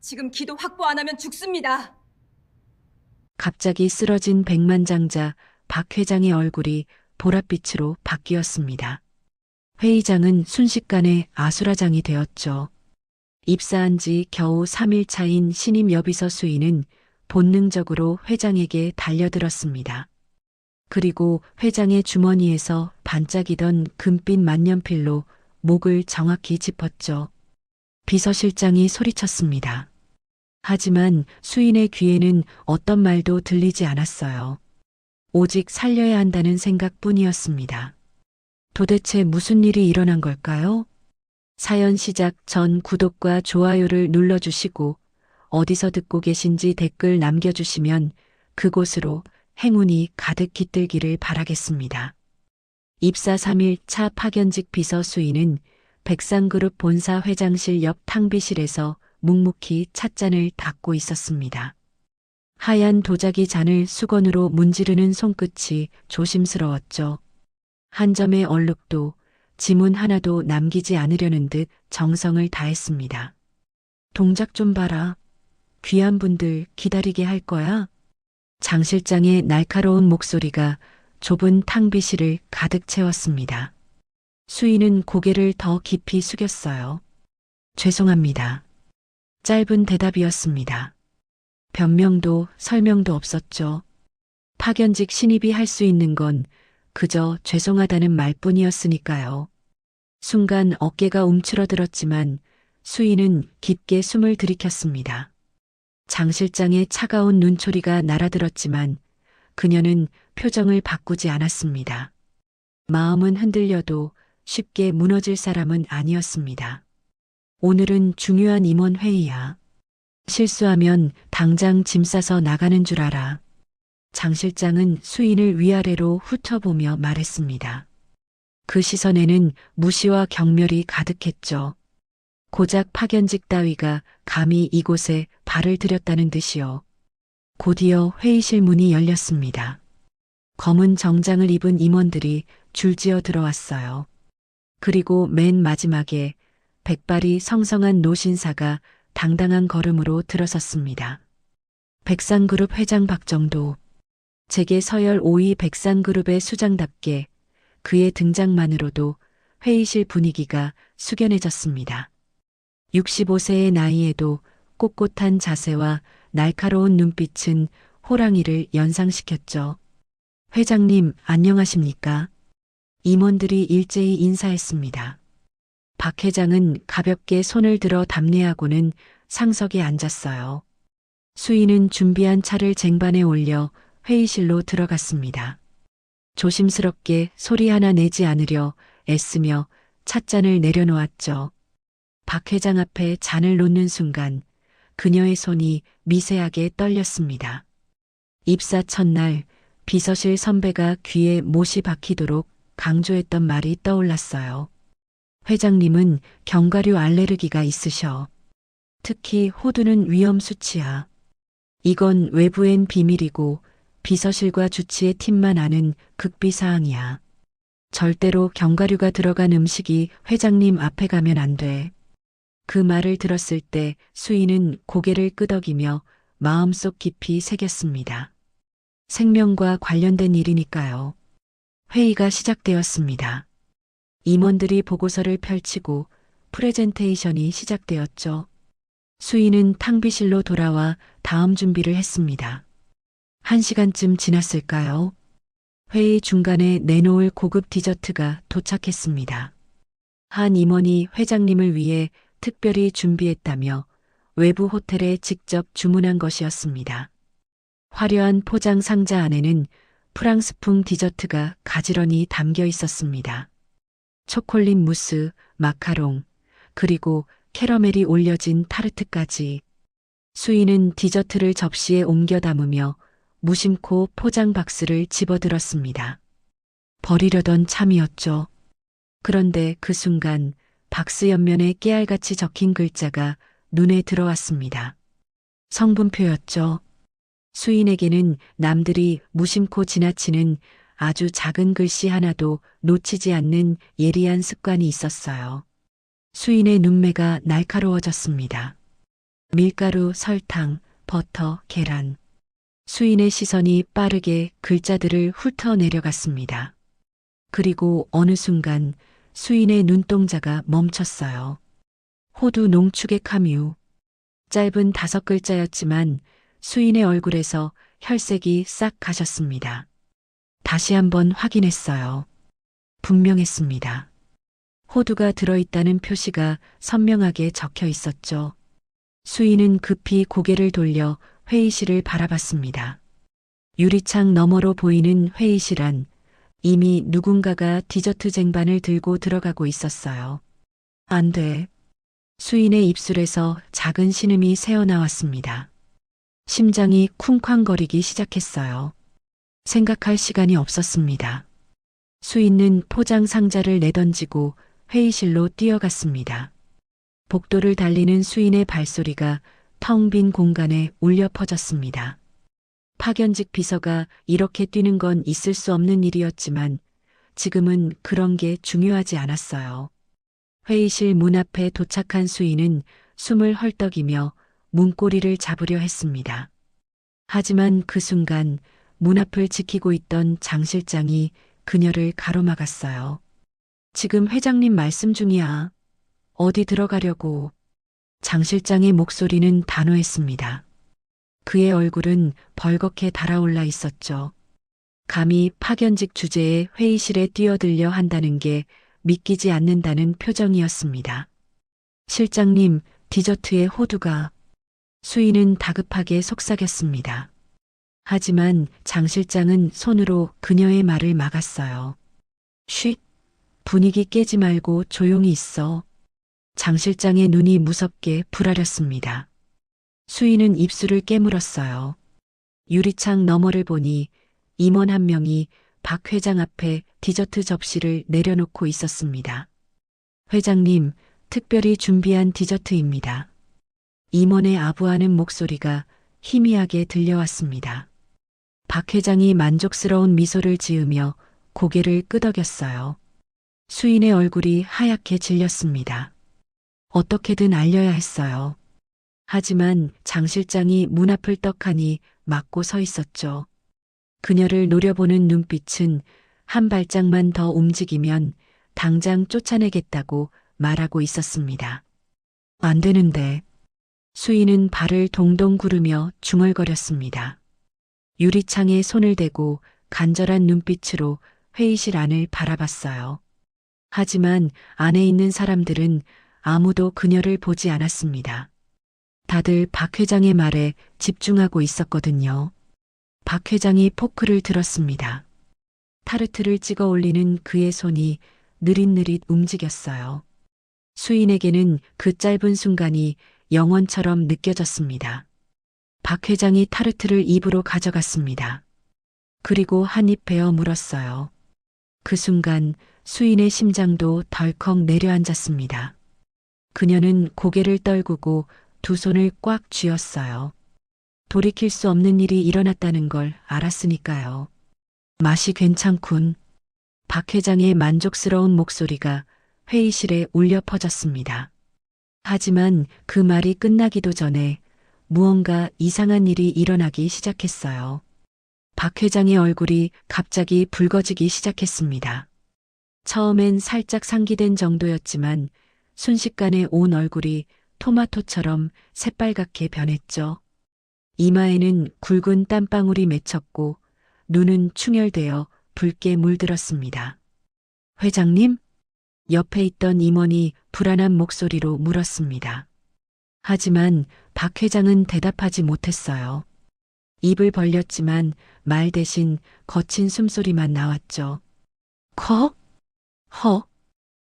지금 기도 확보 안 하면 죽습니다. 갑자기 쓰러진 백만장자 박 회장의 얼굴이 보랏빛으로 바뀌었습니다. 회의장은 순식간에 아수라장이 되었죠. 입사한 지 겨우 3일 차인 신임 여비서 수인은 본능적으로 회장에게 달려들었습니다. 그리고 회장의 주머니에서 반짝이던 금빛 만년필로 목을 정확히 짚었죠. 비서실장이 소리쳤습니다. 하지만 수인의 귀에는 어떤 말도 들리지 않았어요. 오직 살려야 한다는 생각뿐이었습니다. 도대체 무슨 일이 일어난 걸까요? 사연 시작 전 구독과 좋아요를 눌러주시고 어디서 듣고 계신지 댓글 남겨주시면 그곳으로 행운이 가득 깃들기를 바라겠습니다. 입사 3일 차 파견직 비서 수인은 백상그룹 본사 회장실 옆 탕비실에서 묵묵히 찻잔을 닦고 있었습니다. 하얀 도자기 잔을 수건으로 문지르는 손끝이 조심스러웠죠. 한 점의 얼룩도 지문 하나도 남기지 않으려는 듯 정성을 다했습니다. 동작 좀 봐라. 귀한 분들 기다리게 할 거야. 장 실장의 날카로운 목소리가 좁은 탕비실을 가득 채웠습니다. 수인은 고개를 더 깊이 숙였어요. 죄송합니다. 짧은 대답이었습니다. 변명도 설명도 없었죠. 파견직 신입이 할 수 있는 건 그저 죄송하다는 말뿐이었으니까요. 순간 어깨가 움츠러들었지만 수인은 깊게 숨을 들이켰습니다. 장 실장의 차가운 눈초리가 날아들었지만 그녀는 표정을 바꾸지 않았습니다. 마음은 흔들려도 쉽게 무너질 사람은 아니었습니다. 오늘은 중요한 임원 회의야. 실수하면 당장 짐 싸서 나가는 줄 알아. 장 실장은 수인을 위아래로 훑어보며 말했습니다. 그 시선에는 무시와 경멸이 가득했죠. 고작 파견직 따위가 감히 이곳에 발을 들였다는 듯이요. 곧이어 회의실 문이 열렸습니다. 검은 정장을 입은 임원들이 줄지어 들어왔어요. 그리고 맨 마지막에 백발이 성성한 노신사가 당당한 걸음으로 들어섰습니다. 백상그룹 회장 박정도. 재계 서열 5위 백상그룹의 수장답게 그의 등장만으로도 회의실 분위기가 숙연해졌습니다. 65세의 나이에도 꼿꼿한 자세와 날카로운 눈빛은 호랑이를 연상시켰죠. 회장님, 안녕하십니까? 임원들이 일제히 인사했습니다. 박 회장은 가볍게 손을 들어 답례하고는 상석에 앉았어요. 수인은 준비한 차를 쟁반에 올려 회의실로 들어갔습니다. 조심스럽게 소리 하나 내지 않으려 애쓰며 찻잔을 내려놓았죠. 박 회장 앞에 잔을 놓는 순간 그녀의 손이 미세하게 떨렸습니다. 입사 첫날 비서실 선배가 귀에 못이 박히도록 강조했던 말이 떠올랐어요. 회장님은 견과류 알레르기가 있으셔. 특히 호두는 위험 수치야. 이건 외부엔 비밀이고 비서실과 주치의 팀만 아는 극비사항이야. 절대로 견과류가 들어간 음식이 회장님 앞에 가면 안 돼. 그 말을 들었을 때 수인은 고개를 끄덕이며 마음속 깊이 새겼습니다. 생명과 관련된 일이니까요. 회의가 시작되었습니다. 임원들이 보고서를 펼치고 프레젠테이션이 시작되었죠. 수인은 탕비실로 돌아와 다음 준비를 했습니다. 1시간쯤 지났을까요? 회의 중간에 내놓을 고급 디저트가 도착했습니다. 한 임원이 회장님을 위해 특별히 준비했다며 외부 호텔에 직접 주문한 것이었습니다. 화려한 포장 상자 안에는 프랑스풍 디저트가 가지런히 담겨 있었습니다. 초콜릿 무스, 마카롱, 그리고 캐러멜이 올려진 타르트까지. 수인은 디저트를 접시에 옮겨 담으며 무심코 포장 박스를 집어들었습니다. 버리려던 참이었죠. 그런데 그 순간 박스 옆면에 깨알같이 적힌 글자가 눈에 들어왔습니다. 성분표였죠. 수인에게는 남들이 무심코 지나치는 아주 작은 글씨 하나도 놓치지 않는 예리한 습관이 있었어요. 수인의 눈매가 날카로워졌습니다. 밀가루, 설탕, 버터, 계란. 수인의 시선이 빠르게 글자들을 훑어 내려갔습니다. 그리고 어느 순간 수인의 눈동자가 멈췄어요. 호두 농축의 카뮤. 짧은 5글자였지만 수인의 얼굴에서 혈색이 싹 가셨습니다. 다시 한번 확인했어요. 분명했습니다. 호두가 들어있다는 표시가 선명하게 적혀 있었죠. 수인은 급히 고개를 돌려 회의실을 바라봤습니다. 유리창 너머로 보이는 회의실 안, 이미 누군가가 디저트 쟁반을 들고 들어가고 있었어요. 안 돼. 수인의 입술에서 작은 신음이 새어나왔습니다. 심장이 쿵쾅거리기 시작했어요. 생각할 시간이 없었습니다. 수인은 포장 상자를 내던지고 회의실로 뛰어갔습니다. 복도를 달리는 수인의 발소리가 텅 빈 공간에 울려 퍼졌습니다. 파견직 비서가 이렇게 뛰는 건 있을 수 없는 일이었지만 지금은 그런 게 중요하지 않았어요. 회의실 문 앞에 도착한 수인은 숨을 헐떡이며 문고리를 잡으려 했습니다. 하지만 그 순간 문 앞을 지키고 있던 장 실장이 그녀를 가로막았어요. 지금 회장님 말씀 중이야. 어디 들어가려고. 장 실장의 목소리는 단호했습니다. 그의 얼굴은 벌겋게 달아올라 있었죠. 감히 파견직 주제에 회의실에 뛰어들려 한다는 게 믿기지 않는다는 표정이었습니다. 실장님, 디저트에 호두가. 수인은 다급하게 속삭였습니다. 하지만 장 실장은 손으로 그녀의 말을 막았어요. 쉿! 분위기 깨지 말고 조용히 있어. 장 실장의 눈이 무섭게 부라렸습니다. 수인은 입술을 깨물었어요. 유리창 너머를 보니 임원 한 명이 박 회장 앞에 디저트 접시를 내려놓고 있었습니다. 회장님, 특별히 준비한 디저트입니다. 임원의 아부하는 목소리가 희미하게 들려왔습니다. 박 회장이 만족스러운 미소를 지으며 고개를 끄덕였어요. 수인의 얼굴이 하얗게 질렸습니다. 어떻게든 알려야 했어요. 하지만 장 실장이 문 앞을 떡하니 막고 서 있었죠. 그녀를 노려보는 눈빛은 한 발짝만 더 움직이면 당장 쫓아내겠다고 말하고 있었습니다. 안 되는데. 수인은 발을 동동 구르며 중얼거렸습니다. 유리창에 손을 대고 간절한 눈빛으로 회의실 안을 바라봤어요. 하지만 안에 있는 사람들은 아무도 그녀를 보지 않았습니다. 다들 박 회장의 말에 집중하고 있었거든요. 박 회장이 포크를 들었습니다. 타르트를 찍어 올리는 그의 손이 느릿느릿 움직였어요. 수인에게는 그 짧은 순간이 영원처럼 느껴졌습니다. 박 회장이 타르트를 입으로 가져갔습니다. 그리고 한 입 베어 물었어요. 그 순간 수인의 심장도 덜컥 내려앉았습니다. 그녀는 고개를 떨구고 두 손을 꽉 쥐었어요. 돌이킬 수 없는 일이 일어났다는 걸 알았으니까요. 맛이 괜찮군. 박 회장의 만족스러운 목소리가 회의실에 울려 퍼졌습니다. 하지만 그 말이 끝나기도 전에 무언가 이상한 일이 일어나기 시작했어요. 박 회장의 얼굴이 갑자기 붉어지기 시작했습니다. 처음엔 살짝 상기된 정도였지만 순식간에 온 얼굴이 토마토처럼 새빨갛게 변했죠. 이마에는 굵은 땀방울이 맺혔고 눈은 충혈되어 붉게 물들었습니다. 회장님? 옆에 있던 임원이 불안한 목소리로 물었습니다. 하지만 박 회장은 대답하지 못했어요. 입을 벌렸지만 말 대신 거친 숨소리만 나왔죠. 컥? 허?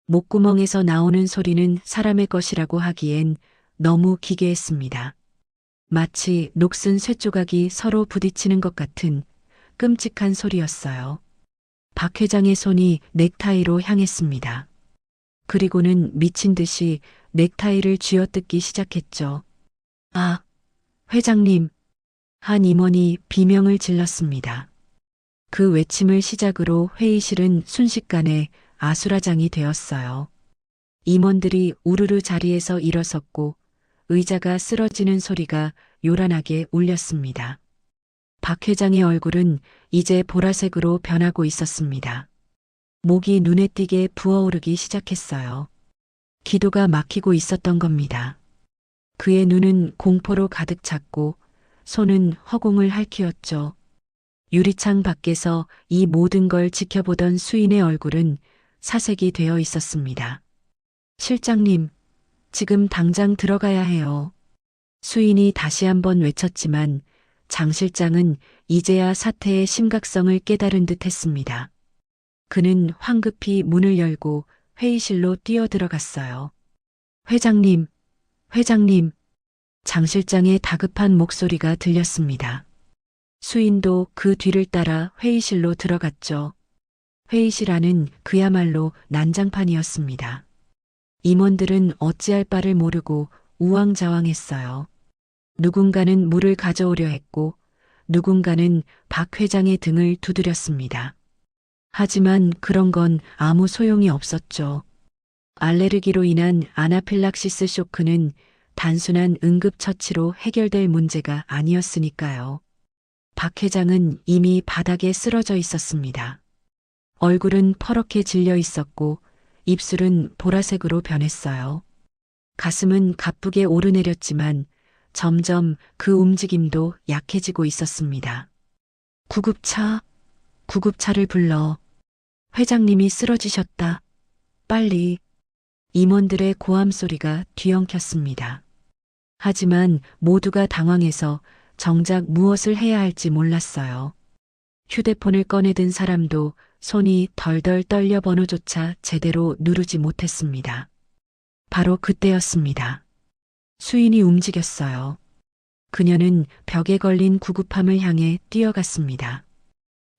목구멍에서 나오는 소리는 사람의 것이라고 하기엔 너무 기괴했습니다. 마치 녹슨 쇠조각이 서로 부딪히는 것 같은 끔찍한 소리였어요. 박 회장의 손이 넥타이로 향했습니다. 그리고는 미친 듯이 넥타이를 쥐어뜯기 시작했죠. 아, 회장님. 한 임원이 비명을 질렀습니다. 그 외침을 시작으로 회의실은 순식간에 아수라장이 되었어요. 임원들이 우르르 자리에서 일어섰고 의자가 쓰러지는 소리가 요란하게 울렸습니다. 박 회장의 얼굴은 이제 보라색으로 변하고 있었습니다. 목이 눈에 띄게 부어오르기 시작했어요. 기도가 막히고 있었던 겁니다. 그의 눈은 공포로 가득 찼고 손은 허공을 핥히었죠. 유리창 밖에서 이 모든 걸 지켜보던 수인의 얼굴은 사색이 되어 있었습니다. 실장님, 지금 당장 들어가야 해요. 수인이 다시 한번 외쳤지만 장 실장은 이제야 사태의 심각성을 깨달은 듯 했습니다. 그는 황급히 문을 열고 회의실로 뛰어들어갔어요. 회장님, 회장님, 장 실장의 다급한 목소리가 들렸습니다. 수인도 그 뒤를 따라 회의실로 들어갔죠. 회의실 안은 그야말로 난장판이었습니다. 임원들은 어찌할 바를 모르고 우왕좌왕했어요. 누군가는 물을 가져오려 했고 누군가는 박 회장의 등을 두드렸습니다. 하지만 그런 건 아무 소용이 없었죠. 알레르기로 인한 아나필락시스 쇼크는 단순한 응급처치로 해결될 문제가 아니었으니까요. 박 회장은 이미 바닥에 쓰러져 있었습니다. 얼굴은 퍼렇게 질려 있었고 입술은 보라색으로 변했어요. 가슴은 가쁘게 오르내렸지만 점점 그 움직임도 약해지고 있었습니다. 구급차를 불러. 회장님이 쓰러지셨다. 빨리. 임원들의 고함 소리가 뒤엉켰습니다. 하지만 모두가 당황해서 정작 무엇을 해야 할지 몰랐어요. 휴대폰을 꺼내든 사람도 손이 덜덜 떨려 번호조차 제대로 누르지 못했습니다. 바로 그때였습니다. 수인이 움직였어요. 그녀는 벽에 걸린 구급함을 향해 뛰어갔습니다.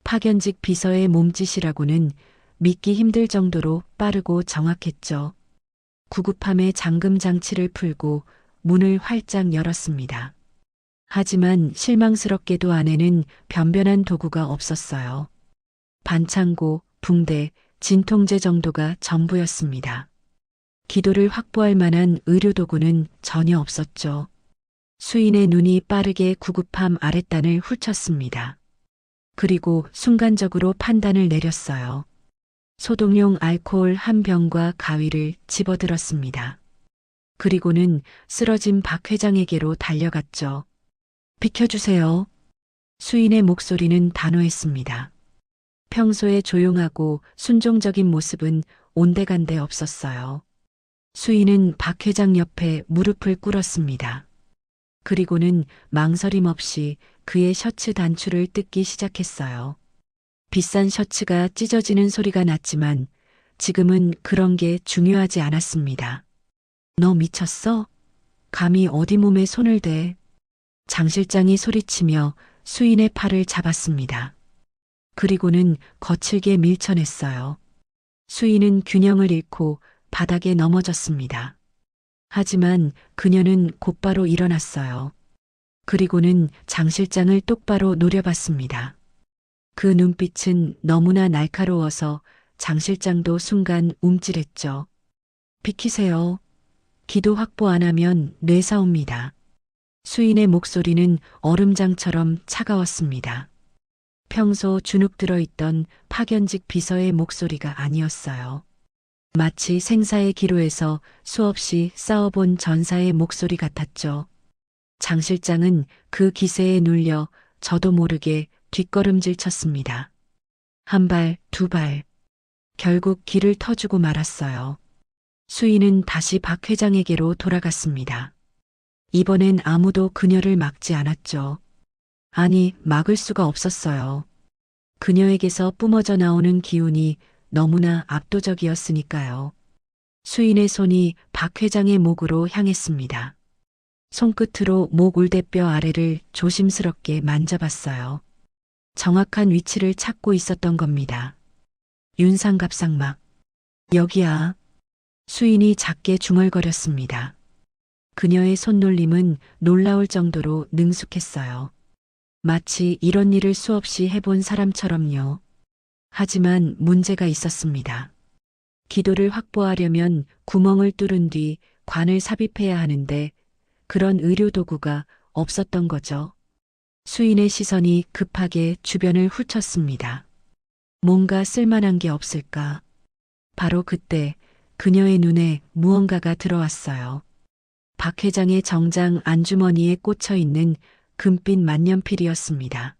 파견직 비서의 몸짓이라고는 믿기 힘들 정도로 빠르고 정확했죠. 구급함의 잠금 장치를 풀고 문을 활짝 열었습니다. 하지만 실망스럽게도 안에는 변변한 도구가 없었어요. 반창고, 붕대, 진통제 정도가 전부였습니다. 기도를 확보할 만한 의료도구는 전혀 없었죠. 수인의 눈이 빠르게 구급함 아랫단을 훑쳤습니다. 그리고 순간적으로 판단을 내렸어요. 소독용 알코올 한 병과 가위를 집어들었습니다. 그리고는 쓰러진 박 회장에게로 달려갔죠. 비켜주세요. 수인의 목소리는 단호했습니다. 평소에 조용하고 순종적인 모습은 온데간데 없었어요. 수인은 박 회장 옆에 무릎을 꿇었습니다. 그리고는 망설임 없이 그의 셔츠 단추를 뜯기 시작했어요. 비싼 셔츠가 찢어지는 소리가 났지만 지금은 그런 게 중요하지 않았습니다. 너 미쳤어? 감히 어디 몸에 손을 대? 장 실장이 소리치며 수인의 팔을 잡았습니다. 그리고는 거칠게 밀쳐냈어요. 수인은 균형을 잃고 바닥에 넘어졌습니다. 하지만 그녀는 곧바로 일어났어요. 그리고는 장 실장을 똑바로 노려봤습니다. 그 눈빛은 너무나 날카로워서 장 실장도 순간 움찔했죠. 비키세요. 기도 확보 안 하면 뇌사옵니다. 수인의 목소리는 얼음장처럼 차가웠습니다. 평소 주눅 들어있던 파견직 비서의 목소리가 아니었어요. 마치 생사의 기로에서 수없이 싸워본 전사의 목소리 같았죠. 장 실장은 그 기세에 눌려 저도 모르게 뒷걸음질 쳤습니다. 한 발, 두 발. 결국 길을 터주고 말았어요. 수인은 다시 박 회장에게로 돌아갔습니다. 이번엔 아무도 그녀를 막지 않았죠. 아니, 막을 수가 없었어요. 그녀에게서 뿜어져 나오는 기운이 너무나 압도적이었으니까요. 수인의 손이 박 회장의 목으로 향했습니다. 손끝으로 목 울대뼈 아래를 조심스럽게 만져봤어요. 정확한 위치를 찾고 있었던 겁니다. 윤상갑상막. 여기야. 수인이 작게 중얼거렸습니다. 그녀의 손놀림은 놀라울 정도로 능숙했어요. 마치 이런 일을 수없이 해본 사람처럼요. 하지만 문제가 있었습니다. 기도를 확보하려면 구멍을 뚫은 뒤 관을 삽입해야 하는데 그런 의료도구가 없었던 거죠. 수인의 시선이 급하게 주변을 훑었습니다. 뭔가 쓸만한 게 없을까? 바로 그때 그녀의 눈에 무언가가 들어왔어요. 박 회장의 정장 안주머니에 꽂혀 있는 금빛 만년필이었습니다.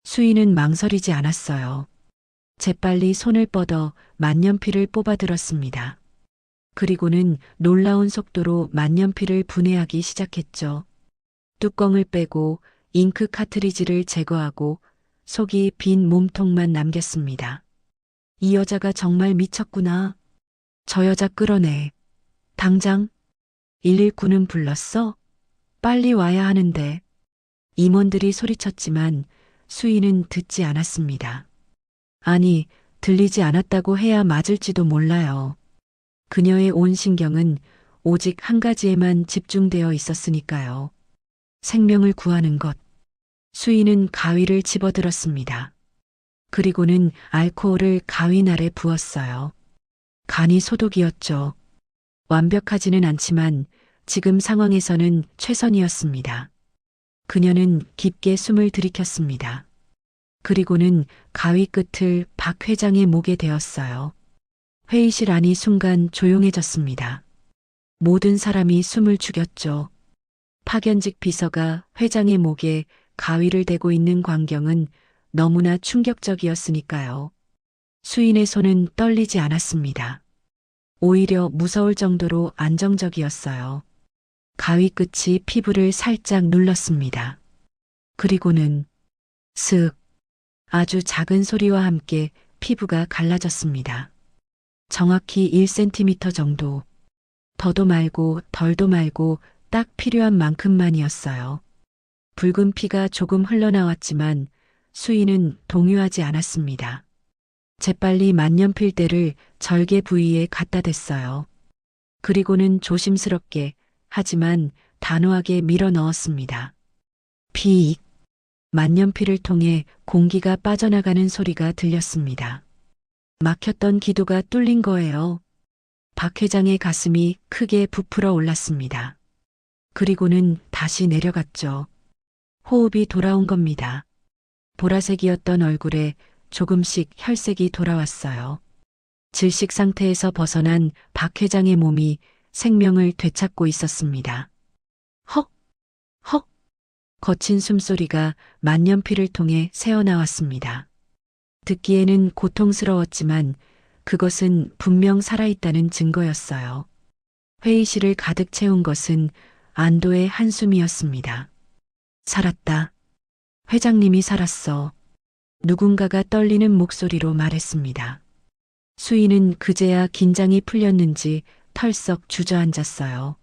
수인은 망설이지 않았어요. 재빨리 손을 뻗어 만년필을 뽑아들었습니다. 그리고는 놀라운 속도로 만년필을 분해하기 시작했죠. 뚜껑을 빼고 잉크 카트리지를 제거하고 속이 빈 몸통만 남겼습니다. 이 여자가 정말 미쳤구나. 저 여자 끌어내. 당장 119는 불렀어? 빨리 와야 하는데. 임원들이 소리쳤지만 수인은 듣지 않았습니다. 아니, 들리지 않았다고 해야 맞을지도 몰라요. 그녀의 온 신경은 오직 한 가지에만 집중되어 있었으니까요. 생명을 구하는 것. 수인은 가위를 집어들었습니다. 그리고는 알코올을 가위 날에 부었어요. 간이 소독이었죠. 완벽하지는 않지만 지금 상황에서는 최선이었습니다. 그녀는 깊게 숨을 들이켰습니다. 그리고는 가위 끝을 박 회장의 목에 대었어요. 회의실 안이 순간 조용해졌습니다. 모든 사람이 숨을 죽였죠. 파견직 비서가 회장의 목에 가위를 대고 있는 광경은 너무나 충격적이었으니까요. 수인의 손은 떨리지 않았습니다. 오히려 무서울 정도로 안정적이었어요. 가위 끝이 피부를 살짝 눌렀습니다. 그리고는 슥 아주 작은 소리와 함께 피부가 갈라졌습니다. 정확히 1cm 정도. 더도 말고 덜도 말고 딱 필요한 만큼만이었어요. 붉은 피가 조금 흘러나왔지만 수인은 동요하지 않았습니다. 재빨리 만년필대를 절개 부위에 갖다 댔어요. 그리고는 조심스럽게 하지만 단호하게 밀어 넣었습니다. 피익. 만년필을 통해 공기가 빠져나가는 소리가 들렸습니다. 막혔던 기도가 뚫린 거예요. 박 회장의 가슴이 크게 부풀어 올랐습니다. 그리고는 다시 내려갔죠. 호흡이 돌아온 겁니다. 보라색이었던 얼굴에 조금씩 혈색이 돌아왔어요. 질식 상태에서 벗어난 박 회장의 몸이 생명을 되찾고 있었습니다. 헉! 헉! 거친 숨소리가 만년필을 통해 새어나왔습니다. 듣기에는 고통스러웠지만 그것은 분명 살아있다는 증거였어요. 회의실을 가득 채운 것은 안도의 한숨이었습니다. 살았다. 회장님이 살았어. 누군가가 떨리는 목소리로 말했습니다. 수인은 그제야 긴장이 풀렸는지 털썩 주저앉았어요.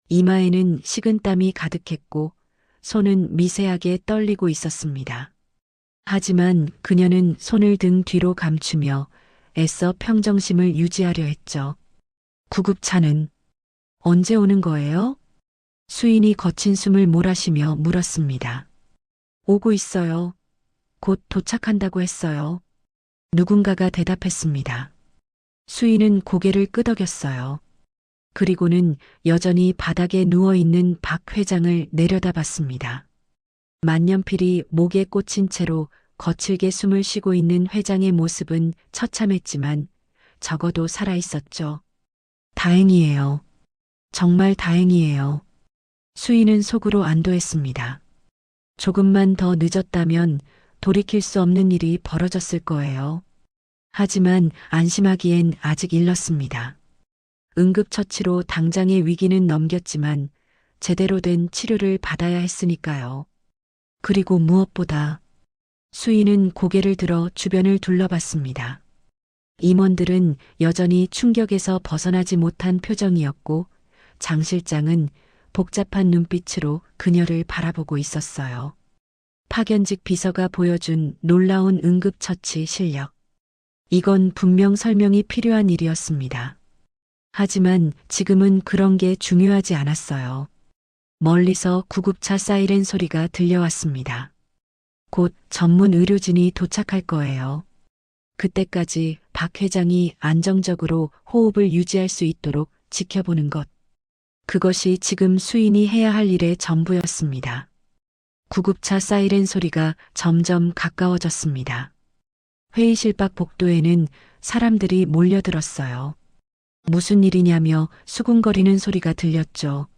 이마에는 식은땀이 가득했고 손은 미세하게 떨리고 있었습니다. 하지만 그녀는 손을 등 뒤로 감추며 애써 평정심을 유지하려 했죠. 구급차는 언제 오는 거예요? 수인이 거친 숨을 몰아쉬며 물었습니다. 오고 있어요. 곧 도착한다고 했어요. 누군가가 대답했습니다. 수인은 고개를 끄덕였어요. 그리고는 여전히 바닥에 누워있는 박 회장을 내려다봤습니다. 만년필이 목에 꽂힌 채로 거칠게 숨을 쉬고 있는 회장의 모습은 처참했지만 적어도 살아있었죠. 다행이에요. 정말 다행이에요. 수인은 속으로 안도했습니다. 조금만 더 늦었다면 돌이킬 수 없는 일이 벌어졌을 거예요. 하지만 안심하기엔 아직 일렀습니다. 응급처치로 당장의 위기는 넘겼지만 제대로 된 치료를 받아야 했으니까요. 그리고 무엇보다 수인은 고개를 들어 주변을 둘러봤습니다. 임원들은 여전히 충격에서 벗어나지 못한 표정이었고 장 실장은 복잡한 눈빛으로 그녀를 바라보고 있었어요. 파견직 비서가 보여준 놀라운 응급처치 실력. 이건 분명 설명이 필요한 일이었습니다. 하지만 지금은 그런 게 중요하지 않았어요. 멀리서 구급차 사이렌 소리가 들려왔습니다. 곧 전문 의료진이 도착할 거예요. 그때까지 박 회장이 안정적으로 호흡을 유지할 수 있도록 지켜보는 것. 그것이 지금 수인이 해야 할 일의 전부였습니다. 구급차 사이렌 소리가 점점 가까워졌습니다. 회의실 밖 복도에는 사람들이 몰려들었어요. 무슨 일이냐며 수군거리는 소리가 들렸죠.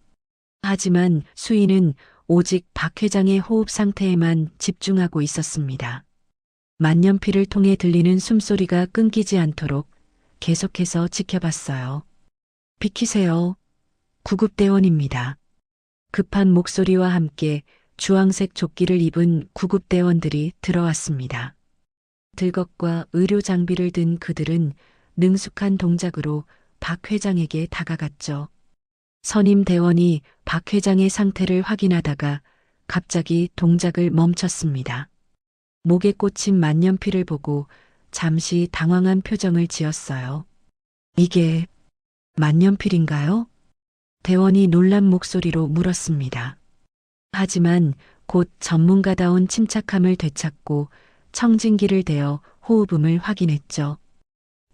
하지만 수인은 오직 박 회장의 호흡 상태에만 집중하고 있었습니다. 만년필을 통해 들리는 숨소리가 끊기지 않도록 계속해서 지켜봤어요. 비키세요. 구급대원입니다. 급한 목소리와 함께 주황색 조끼를 입은 구급대원들이 들어왔습니다. 들것과 의료 장비를 든 그들은 능숙한 동작으로 박 회장에게 다가갔죠. 선임 대원이 박 회장의 상태를 확인하다가 갑자기 동작을 멈췄습니다. 목에 꽂힌 만년필을 보고 잠시 당황한 표정을 지었어요. 이게 만년필인가요? 대원이 놀란 목소리로 물었습니다. 하지만 곧 전문가다운 침착함을 되찾고 청진기를 대어 호흡음을 확인했죠.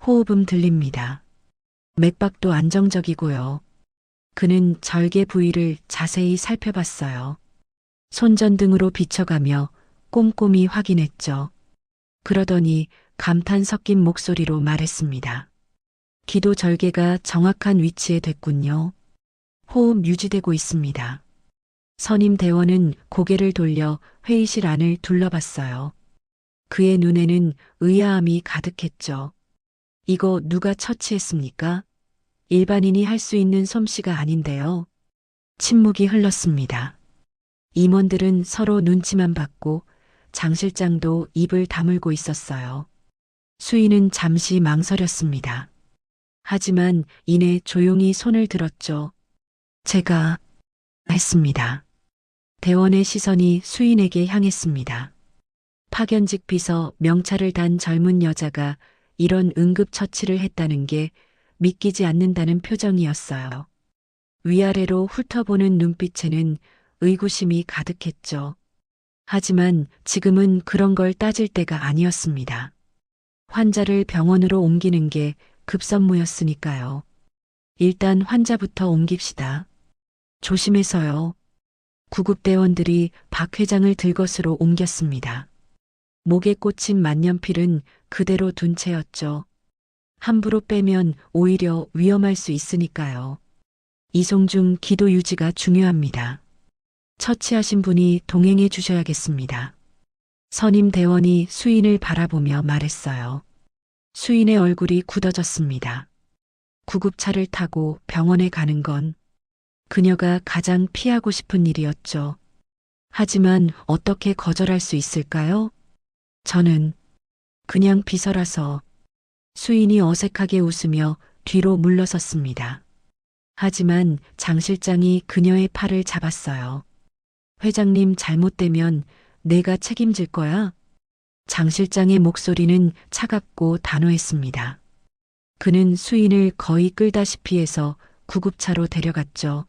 호흡음 들립니다. 맥박도 안정적이고요. 그는 절개 부위를 자세히 살펴봤어요. 손전등으로 비춰가며 꼼꼼히 확인했죠. 그러더니 감탄 섞인 목소리로 말했습니다. 기도 절개가 정확한 위치에 됐군요. 호흡 유지되고 있습니다. 선임 대원은 고개를 돌려 회의실 안을 둘러봤어요. 그의 눈에는 의아함이 가득했죠. 이거 누가 처치했습니까? 일반인이 할 수 있는 솜씨가 아닌데요. 침묵이 흘렀습니다. 임원들은 서로 눈치만 봤고 장 실장도 입을 다물고 있었어요. 수인은 잠시 망설였습니다. 하지만 이내 조용히 손을 들었죠. 제가 했습니다. 대원의 시선이 수인에게 향했습니다. 파견직 비서 명찰을 단 젊은 여자가 이런 응급처치를 했다는 게 믿기지 않는다는 표정이었어요. 위아래로 훑어보는 눈빛에는 의구심이 가득했죠. 하지만 지금은 그런 걸 따질 때가 아니었습니다. 환자를 병원으로 옮기는 게 급선무였으니까요. 일단 환자부터 옮깁시다. 조심해서요. 구급대원들이 박 회장을 들것으로 옮겼습니다. 목에 꽂힌 만년필은 그대로 둔 채였죠. 함부로 빼면 오히려 위험할 수 있으니까요. 이송 중 기도 유지가 중요합니다. 처치하신 분이 동행해 주셔야겠습니다. 선임 대원이 수인을 바라보며 말했어요. 수인의 얼굴이 굳어졌습니다. 구급차를 타고 병원에 가는 건 그녀가 가장 피하고 싶은 일이었죠. 하지만 어떻게 거절할 수 있을까요? 저는 그냥 비서라서. 수인이 어색하게 웃으며 뒤로 물러섰습니다. 하지만 장 실장이 그녀의 팔을 잡았어요. 회장님 잘못되면 내가 책임질 거야. 장 실장의 목소리는 차갑고 단호했습니다. 그는 수인을 거의 끌다시피 해서 구급차로 데려갔죠.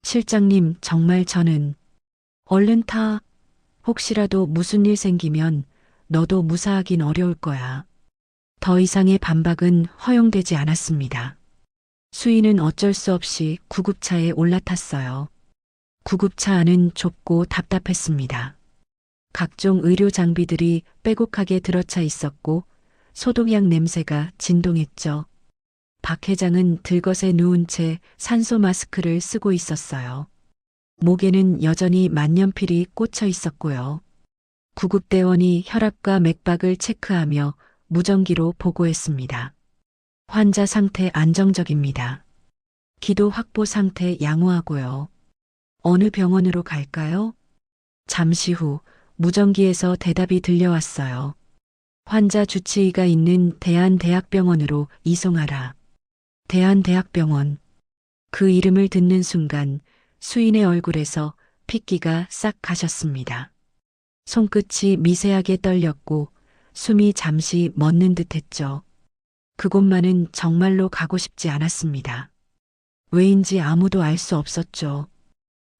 실장님, 정말 저는 얼른 타. 혹시라도 무슨 일 생기면 너도 무사하긴 어려울 거야. 더 이상의 반박은 허용되지 않았습니다. 수인은 어쩔 수 없이 구급차에 올라탔어요. 구급차 안은 좁고 답답했습니다. 각종 의료 장비들이 빼곡하게 들어차 있었고 소독약 냄새가 진동했죠. 박 회장은 들것에 누운 채 산소 마스크를 쓰고 있었어요. 목에는 여전히 만년필이 꽂혀 있었고요. 구급대원이 혈압과 맥박을 체크하며 무전기로 보고했습니다. 환자 상태 안정적입니다. 기도 확보 상태 양호하고요. 어느 병원으로 갈까요? 잠시 후 무전기에서 대답이 들려왔어요. 환자 주치의가 있는 대한대학병원으로 이송하라. 대한대학병원. 그 이름을 듣는 순간 수인의 얼굴에서 핏기가 싹 가셨습니다. 손끝이 미세하게 떨렸고 숨이 잠시 멎는 듯했죠. 그곳만은 정말로 가고 싶지 않았습니다. 왜인지 아무도 알 수 없었죠.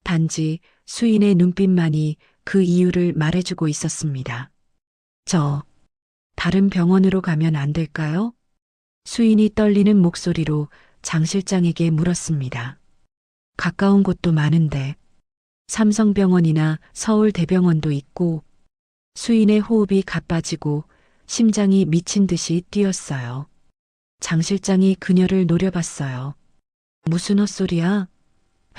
단지 수인의 눈빛만이 그 이유를 말해주고 있었습니다. 다른 병원으로 가면 안 될까요? 수인이 떨리는 목소리로 장 실장에게 물었습니다. 가까운 곳도 많은데 삼성병원이나 서울대병원도 있고 수인의 호흡이 가빠지고 심장이 미친 듯이 뛰었어요. 장 실장이 그녀를 노려봤어요. 무슨 헛소리야?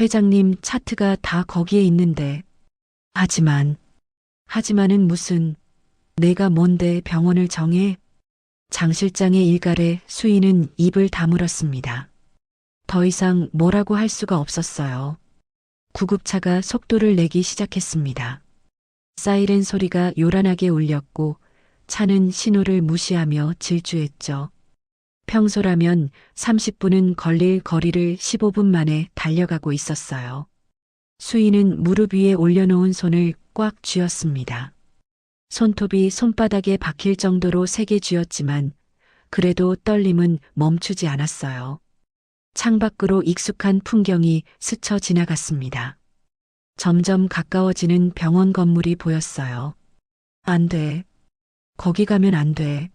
회장님 차트가 다 거기에 있는데. 하지만은 무슨, 내가 뭔데 병원을 정해? 장 실장의 일갈에 수인은 입을 다물었습니다. 더 이상 뭐라고 할 수가 없었어요. 구급차가 속도를 내기 시작했습니다. 사이렌 소리가 요란하게 울렸고 차는 신호를 무시하며 질주했죠. 평소라면 30분은 걸릴 거리를 15분 만에 달려가고 있었어요. 수인은 무릎 위에 올려놓은 손을 꽉 쥐었습니다. 손톱이 손바닥에 박힐 정도로 세게 쥐었지만 그래도 떨림은 멈추지 않았어요. 창밖으로 익숙한 풍경이 스쳐 지나갔습니다. 점점 가까워지는 병원 건물이 보였어요. 안 돼. 거기 가면 안 돼.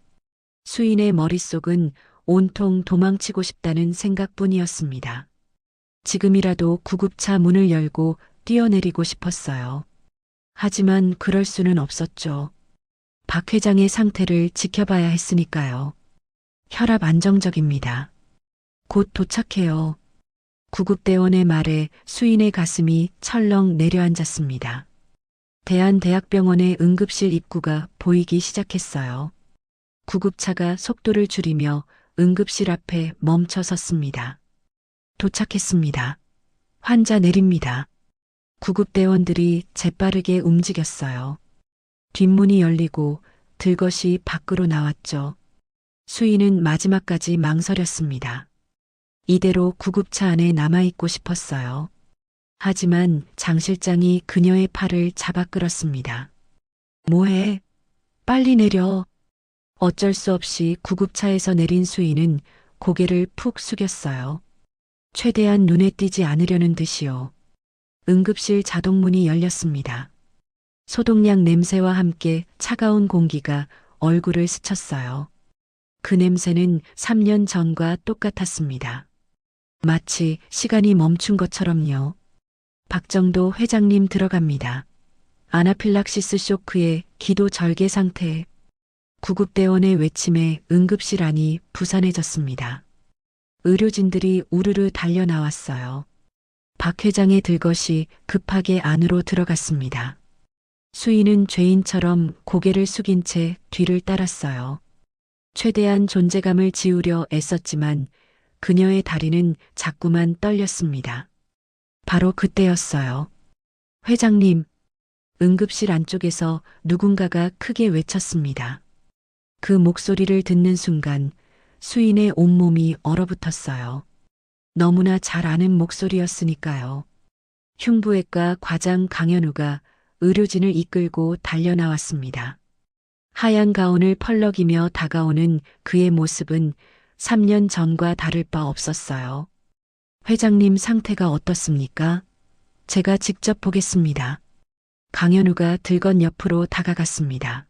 수인의 머릿속은 온통 도망치고 싶다는 생각뿐이었습니다. 지금이라도 구급차 문을 열고 뛰어내리고 싶었어요. 하지만 그럴 수는 없었죠. 박 회장의 상태를 지켜봐야 했으니까요. 혈압 안정적입니다. 곧 도착해요. 구급대원의 말에 수인의 가슴이 철렁 내려앉았습니다. 대한대학병원의 응급실 입구가 보이기 시작했어요. 구급차가 속도를 줄이며 응급실 앞에 멈춰 섰습니다. 도착했습니다. 환자 내립니다. 구급대원들이 재빠르게 움직였어요. 뒷문이 열리고 들것이 밖으로 나왔죠. 수인은 마지막까지 망설였습니다. 이대로 구급차 안에 남아있고 싶었어요. 하지만 장 실장이 그녀의 팔을 잡아 끌었습니다. 뭐해? 빨리 내려. 어쩔 수 없이 구급차에서 내린 수인은 고개를 푹 숙였어요. 최대한 눈에 띄지 않으려는 듯이요. 응급실 자동문이 열렸습니다. 소독약 냄새와 함께 차가운 공기가 얼굴을 스쳤어요. 그 냄새는 3년 전과 똑같았습니다. 마치 시간이 멈춘 것처럼요. 박정도 회장님 들어갑니다. 아나필락시스 쇼크에 기도 절개 상태. 구급대원의 외침에 응급실 안이 부산해졌습니다. 의료진들이 우르르 달려 나왔어요. 박 회장의 들것이 급하게 안으로 들어갔습니다. 수인은 죄인처럼 고개를 숙인 채 뒤를 따랐어요. 최대한 존재감을 지우려 애썼지만 그녀의 다리는 자꾸만 떨렸습니다. 바로 그때였어요. 회장님, 응급실 안쪽에서 누군가가 크게 외쳤습니다. 그 목소리를 듣는 순간 수인의 온몸이 얼어붙었어요. 너무나 잘 아는 목소리였으니까요. 흉부외과 과장 강현우가 의료진을 이끌고 달려 나왔습니다. 하얀 가운을 펄럭이며 다가오는 그의 모습은 3년 전과 다를 바 없었어요. 회장님 상태가 어떻습니까? 제가 직접 보겠습니다. 강현우가 들건 옆으로 다가갔습니다.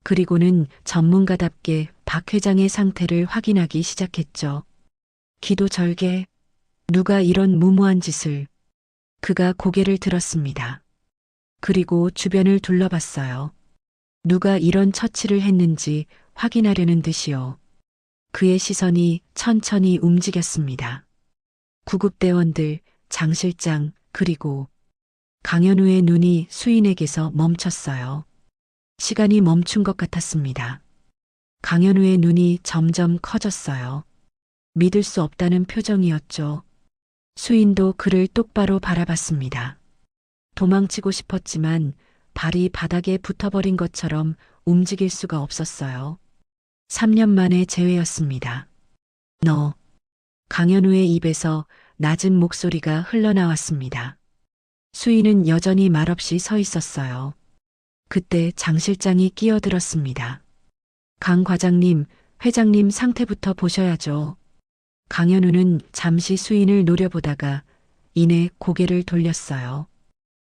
그리고는 전문가답게 박 회장의 상태를 확인하기 시작했죠. 기도 절개. 누가 이런 무모한 짓을. 그가 고개를 들었습니다. 그리고 주변을 둘러봤어요. 누가 이런 처치를 했는지 확인하려는 듯이요. 그의 시선이 천천히 움직였습니다. 구급대원들, 장 실장, 그리고 강현우의 눈이 수인에게서 멈췄어요. 시간이 멈춘 것 같았습니다. 강현우의 눈이 점점 커졌어요. 믿을 수 없다는 표정이었죠. 수인도 그를 똑바로 바라봤습니다. 도망치고 싶었지만 발이 바닥에 붙어버린 것처럼 움직일 수가 없었어요. 3년 만의 재회였습니다. 너. 강현우의 입에서 낮은 목소리가 흘러나왔습니다. 수인은 여전히 말없이 서 있었어요. 그때 장 실장이 끼어들었습니다. 강 과장님, 회장님 상태부터 보셔야죠. 강현우는 잠시 수인을 노려보다가 이내 고개를 돌렸어요.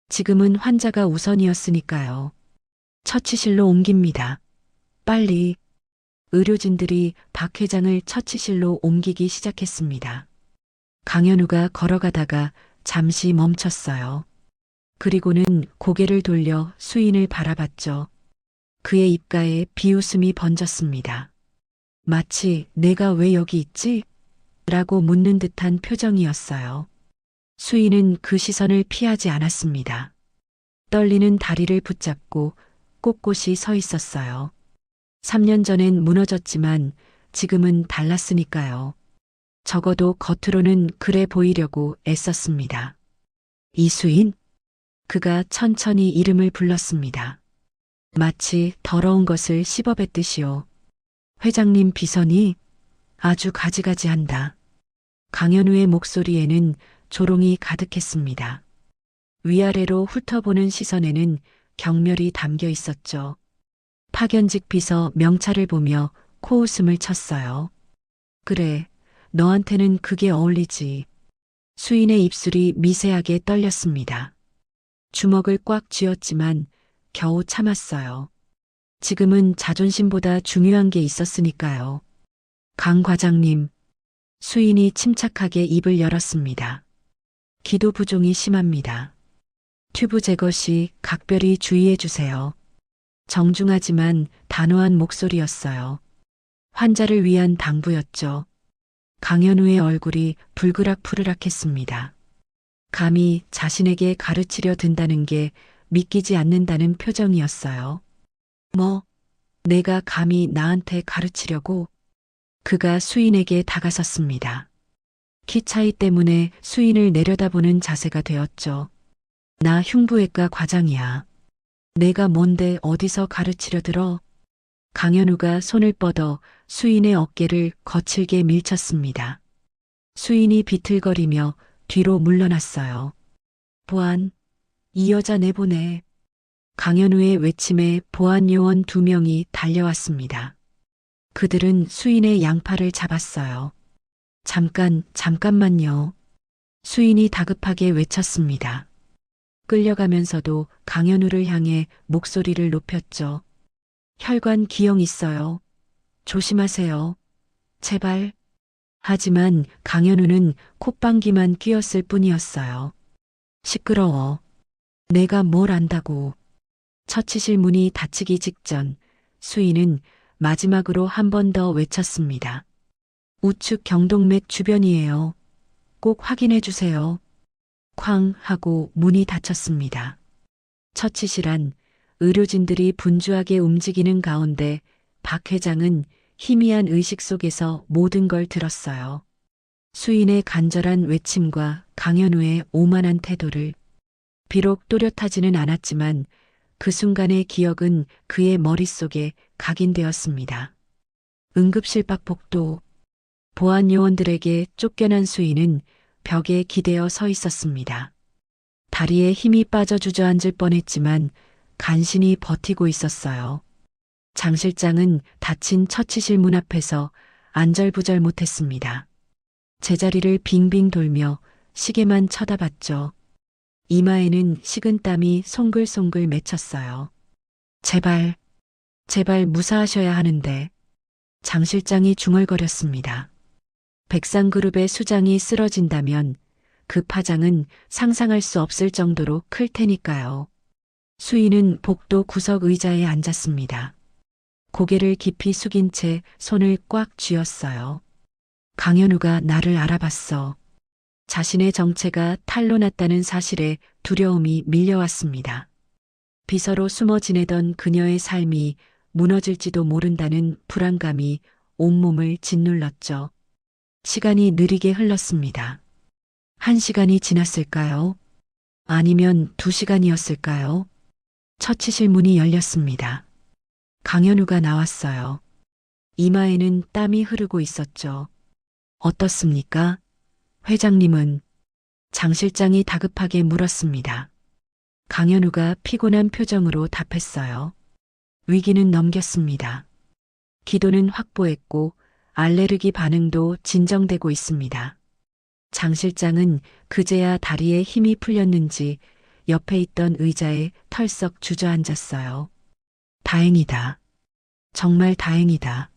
지금은 환자가 우선이었으니까요. 처치실로 옮깁니다. 빨리. 의료진들이 박 회장을 처치실로 옮기기 시작했습니다. 강현우가 걸어가다가 잠시 멈췄어요. 그리고는 고개를 돌려 수인을 바라봤죠. 그의 입가에 비웃음이 번졌습니다. 마치 내가 왜 여기 있지? 라고 묻는 듯한 표정이었어요. 수인은 그 시선을 피하지 않았습니다. 떨리는 다리를 붙잡고 꼿꼿이 서 있었어요. 3년 전엔 무너졌지만 지금은 달랐으니까요. 적어도 겉으로는 그래 보이려고 애썼습니다. 이수인? 그가 천천히 이름을 불렀습니다. 마치 더러운 것을 씹어뱉듯이요. 회장님 비선이 아주 가지가지한다. 강현우의 목소리에는 조롱이 가득했습니다. 위아래로 훑어보는 시선에는 경멸이 담겨 있었죠. 파견직 비서 명찰을 보며 코웃음을 쳤어요. 그래, 너한테는 그게 어울리지. 수인의 입술이 미세하게 떨렸습니다. 주먹을 꽉 쥐었지만 겨우 참았어요. 지금은 자존심보다 중요한 게 있었으니까요. 강 과장님, 수인이 침착하게 입을 열었습니다. 기도 부종이 심합니다. 튜브 제거 시 각별히 주의해 주세요. 정중하지만 단호한 목소리였어요. 환자를 위한 당부였죠. 강현우의 얼굴이 불그락푸르락했습니다. 감히 자신에게 가르치려 든다는 게 믿기지 않는다는 표정이었어요. 뭐, 내가 감히 나한테 가르치려고? 그가 수인에게 다가섰습니다. 키 차이 때문에 수인을 내려다보는 자세가 되었죠. 나 흉부외과 과장이야. 내가 뭔데 어디서 가르치려 들어? 강현우가 손을 뻗어 수인의 어깨를 거칠게 밀쳤습니다. 수인이 비틀거리며 뒤로 물러났어요. 보안, 이 여자 내보내. 강현우의 외침에 보안 요원 2명이 달려왔습니다. 그들은 수인의 양팔을 잡았어요. 잠깐만요. 수인이 다급하게 외쳤습니다. 끌려가면서도 강현우를 향해 목소리를 높였죠. 혈관 기형 있어요. 조심하세요. 제발. 하지만 강현우는 콧방귀만 뀌었을 뿐이었어요. 시끄러워. 내가 뭘 안다고. 처치실 문이 닫히기 직전 수인은 마지막으로 한 번 더 외쳤습니다. 우측 경동맥 주변이에요. 꼭 확인해 주세요. 쾅 하고 문이 닫혔습니다. 처치실 안 의료진들이 분주하게 움직이는 가운데 박 회장은 희미한 의식 속에서 모든 걸 들었어요. 수인의 간절한 외침과 강현우의 오만한 태도를. 비록 또렷하지는 않았지만 그 순간의 기억은 그의 머릿속에 각인되었습니다. 응급실 밖 복도. 보안 요원들에게 쫓겨난 수인은 벽에 기대어 서 있었습니다. 다리에 힘이 빠져 주저앉을 뻔했지만 간신히 버티고 있었어요. 장 실장은 닫힌 처치실 문 앞에서 안절부절 못했습니다. 제자리를 빙빙 돌며 시계만 쳐다봤죠. 이마에는 식은땀이 송글송글 맺혔어요. 제발 무사하셔야 하는데. 장 실장이 중얼거렸습니다. 백상그룹의 수장이 쓰러진다면 그 파장은 상상할 수 없을 정도로 클 테니까요. 수인은 복도 구석 의자에 앉았습니다. 고개를 깊이 숙인 채 손을 꽉 쥐었어요. 강현우가 나를 알아봤어. 자신의 정체가 탄로났다는 사실에 두려움이 밀려왔습니다. 비서로 숨어 지내던 그녀의 삶이 무너질지도 모른다는 불안감이 온몸을 짓눌렀죠. 시간이 느리게 흘렀습니다. 1시간이 지났을까요? 아니면 2시간이었을까요? 처치실 문이 열렸습니다. 강현우가 나왔어요. 이마에는 땀이 흐르고 있었죠. 어떻습니까? 회장님은? 장 실장이 다급하게 물었습니다. 강현우가 피곤한 표정으로 답했어요. 위기는 넘겼습니다. 기도는 확보했고 알레르기 반응도 진정되고 있습니다. 장 실장은 그제야 다리에 힘이 풀렸는지 옆에 있던 의자에 털썩 주저앉았어요. 다행이다. 정말 다행이다.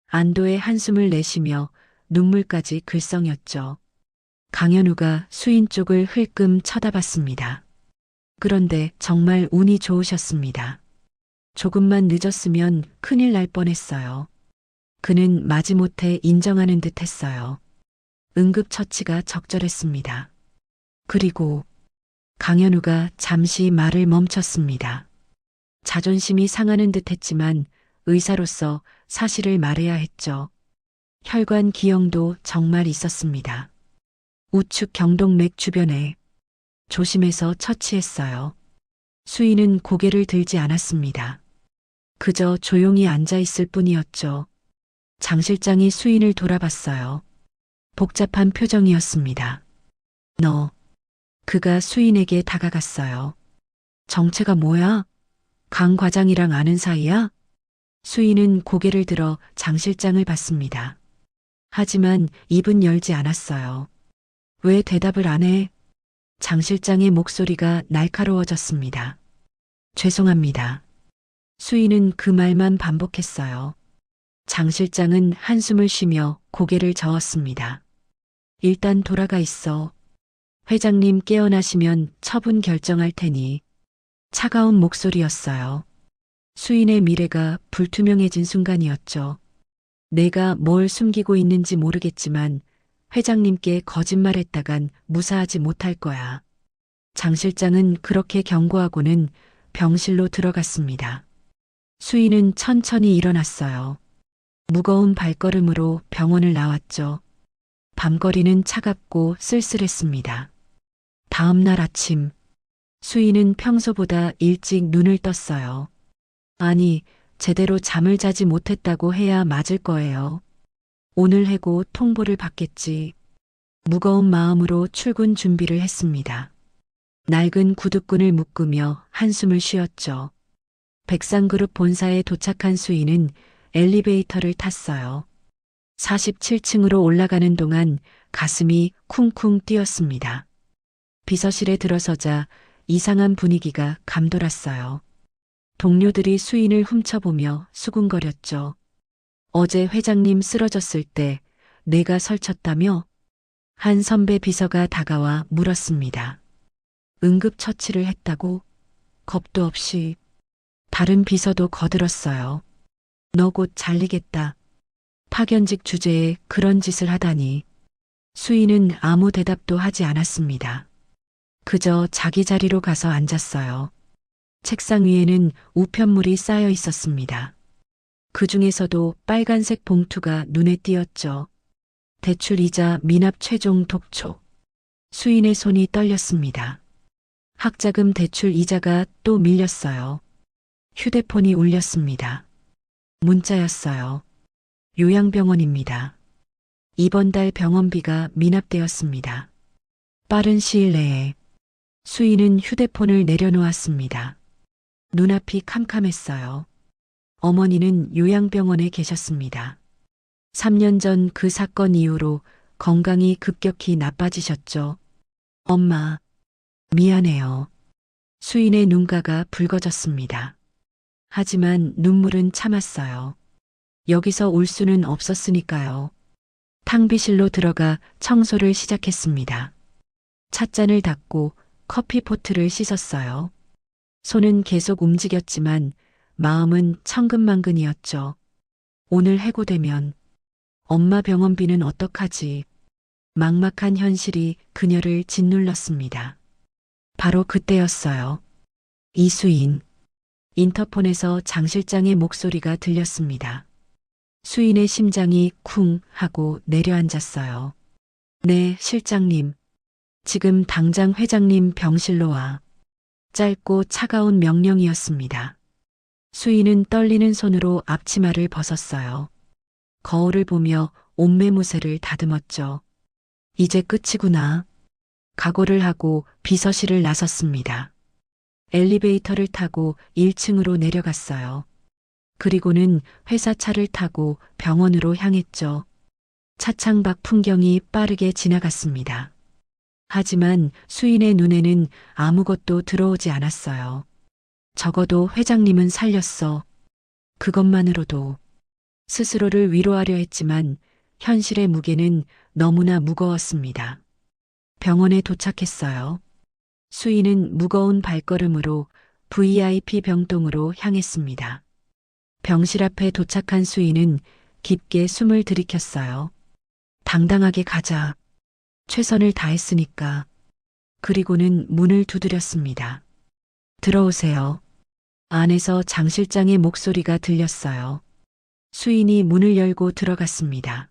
안도의 한숨을 내쉬며 눈물까지 글썽였죠. 강현우가 수인 쪽을 흘끔 쳐다봤습니다. 그런데 정말 운이 좋으셨습니다. 조금만 늦었으면 큰일 날 뻔했어요. 그는 마지못해 인정하는 듯 했어요. 응급처치가 적절했습니다. 그리고 강현우가 잠시 말을 멈췄습니다. 자존심이 상하는 듯 했지만 의사로서 사실을 말해야 했죠. 혈관 기형도 정말 있었습니다. 우측 경동맥 주변에 조심해서 처치했어요. 수인은 고개를 들지 않았습니다. 그저 조용히 앉아 있을 뿐이었죠. 장 실장이 수인을 돌아봤어요. 복잡한 표정이었습니다. 그가 수인에게 다가갔어요. 정체가 뭐야? 강 과장이랑 아는 사이야? 수인은 고개를 들어 장 실장을 봤습니다. 하지만 입은 열지 않았어요. 왜 대답을 안 해? 장 실장의 목소리가 날카로워졌습니다. 죄송합니다. 수인은 그 말만 반복했어요. 장 실장은 한숨을 쉬며 고개를 저었습니다. 일단 돌아가 있어. 회장님 깨어나시면 처분 결정할 테니. 차가운 목소리였어요. 수인의 미래가 불투명해진 순간이었죠. 내가 뭘 숨기고 있는지 모르겠지만 회장님께 거짓말했다간 무사하지 못할 거야. 장 실장은 그렇게 경고하고는 병실로 들어갔습니다. 수인은 천천히 일어났어요. 무거운 발걸음으로 병원을 나왔죠. 밤거리는 차갑고 쓸쓸했습니다. 다음 날 아침, 수인은 평소보다 일찍 눈을 떴어요. 아니, 제대로 잠을 자지 못했다고 해야 맞을 거예요. 오늘 해고 통보를 받겠지. 무거운 마음으로 출근 준비를 했습니다. 낡은 구두끈을 묶으며 한숨을 쉬었죠. 백상그룹 본사에 도착한 수인은 엘리베이터를 탔어요. 47층으로 올라가는 동안 가슴이 쿵쿵 뛰었습니다. 비서실에 들어서자 이상한 분위기가 감돌았어요. 동료들이 수인을 훔쳐보며 수군거렸죠. 어제 회장님 쓰러졌을 때 내가 설쳤다며? 한 선배 비서가 다가와 물었습니다. 응급처치를 했다고? 겁도 없이. 다른 비서도 거들었어요. 너 곧 잘리겠다. 파견직 주제에 그런 짓을 하다니. 수인은 아무 대답도 하지 않았습니다. 그저 자기 자리로 가서 앉았어요. 책상 위에는 우편물이 쌓여 있었습니다. 그 중에서도 빨간색 봉투가 눈에 띄었죠. 대출 이자 미납 최종 독촉. 수인의 손이 떨렸습니다. 학자금 대출 이자가 또 밀렸어요. 휴대폰이 울렸습니다. 문자였어요. 요양병원입니다. 이번 달 병원비가 미납되었습니다. 빠른 시일 내에. 수인은 휴대폰을 내려놓았습니다. 눈앞이 캄캄했어요. 어머니는 요양병원에 계셨습니다. 3년 전 그 사건 이후로 건강이 급격히 나빠지셨죠. 엄마, 미안해요. 수인의 눈가가 붉어졌습니다. 하지만 눈물은 참았어요. 여기서 울 수는 없었으니까요. 탕비실로 들어가 청소를 시작했습니다. 찻잔을 닦고 커피포트를 씻었어요. 손은 계속 움직였지만 마음은 천근만근이었죠. 오늘 해고되면 엄마 병원비는 어떡하지? 막막한 현실이 그녀를 짓눌렀습니다. 바로 그때였어요. 이수인. 인터폰에서 장 실장의 목소리가 들렸습니다. 수인의 심장이 쿵 하고 내려앉았어요. 네, 실장님. 지금 당장 회장님 병실로 와. 짧고 차가운 명령이었습니다. 수인은 떨리는 손으로 앞치마를 벗었어요. 거울을 보며 옷매무새를 다듬었죠. 이제 끝이구나. 각오를 하고 비서실을 나섰습니다. 엘리베이터를 타고 1층으로 내려갔어요. 그리고는 회사 차를 타고 병원으로 향했죠. 차창 밖 풍경이 빠르게 지나갔습니다. 하지만 수인의 눈에는 아무것도 들어오지 않았어요. 적어도 회장님은 살렸어. 그것만으로도. 스스로를 위로하려 했지만 현실의 무게는 너무나 무거웠습니다. 병원에 도착했어요. 수인은 무거운 발걸음으로 VIP 병동으로 향했습니다. 병실 앞에 도착한 수인은 깊게 숨을 들이켰어요. 당당하게 가자. 최선을 다했으니까. 그리고는 문을 두드렸습니다. 들어오세요. 안에서 장 실장의 목소리가 들렸어요. 수인이 문을 열고 들어갔습니다.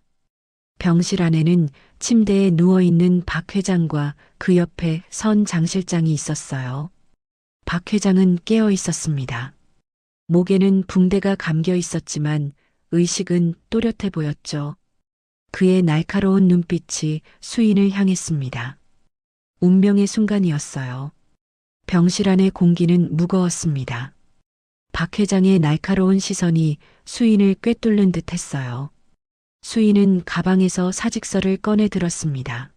병실 안에는 침대에 누워있는 박 회장과 그 옆에 선 장 실장이 있었어요. 박 회장은 깨어 있었습니다. 목에는 붕대가 감겨 있었지만 의식은 또렷해 보였죠. 그의 날카로운 눈빛이 수인을 향했습니다. 운명의 순간이었어요. 병실 안의 공기는 무거웠습니다. 박 회장의 날카로운 시선이 수인을 꿰뚫는 듯 했어요. 수인은 가방에서 사직서를 꺼내 들었습니다.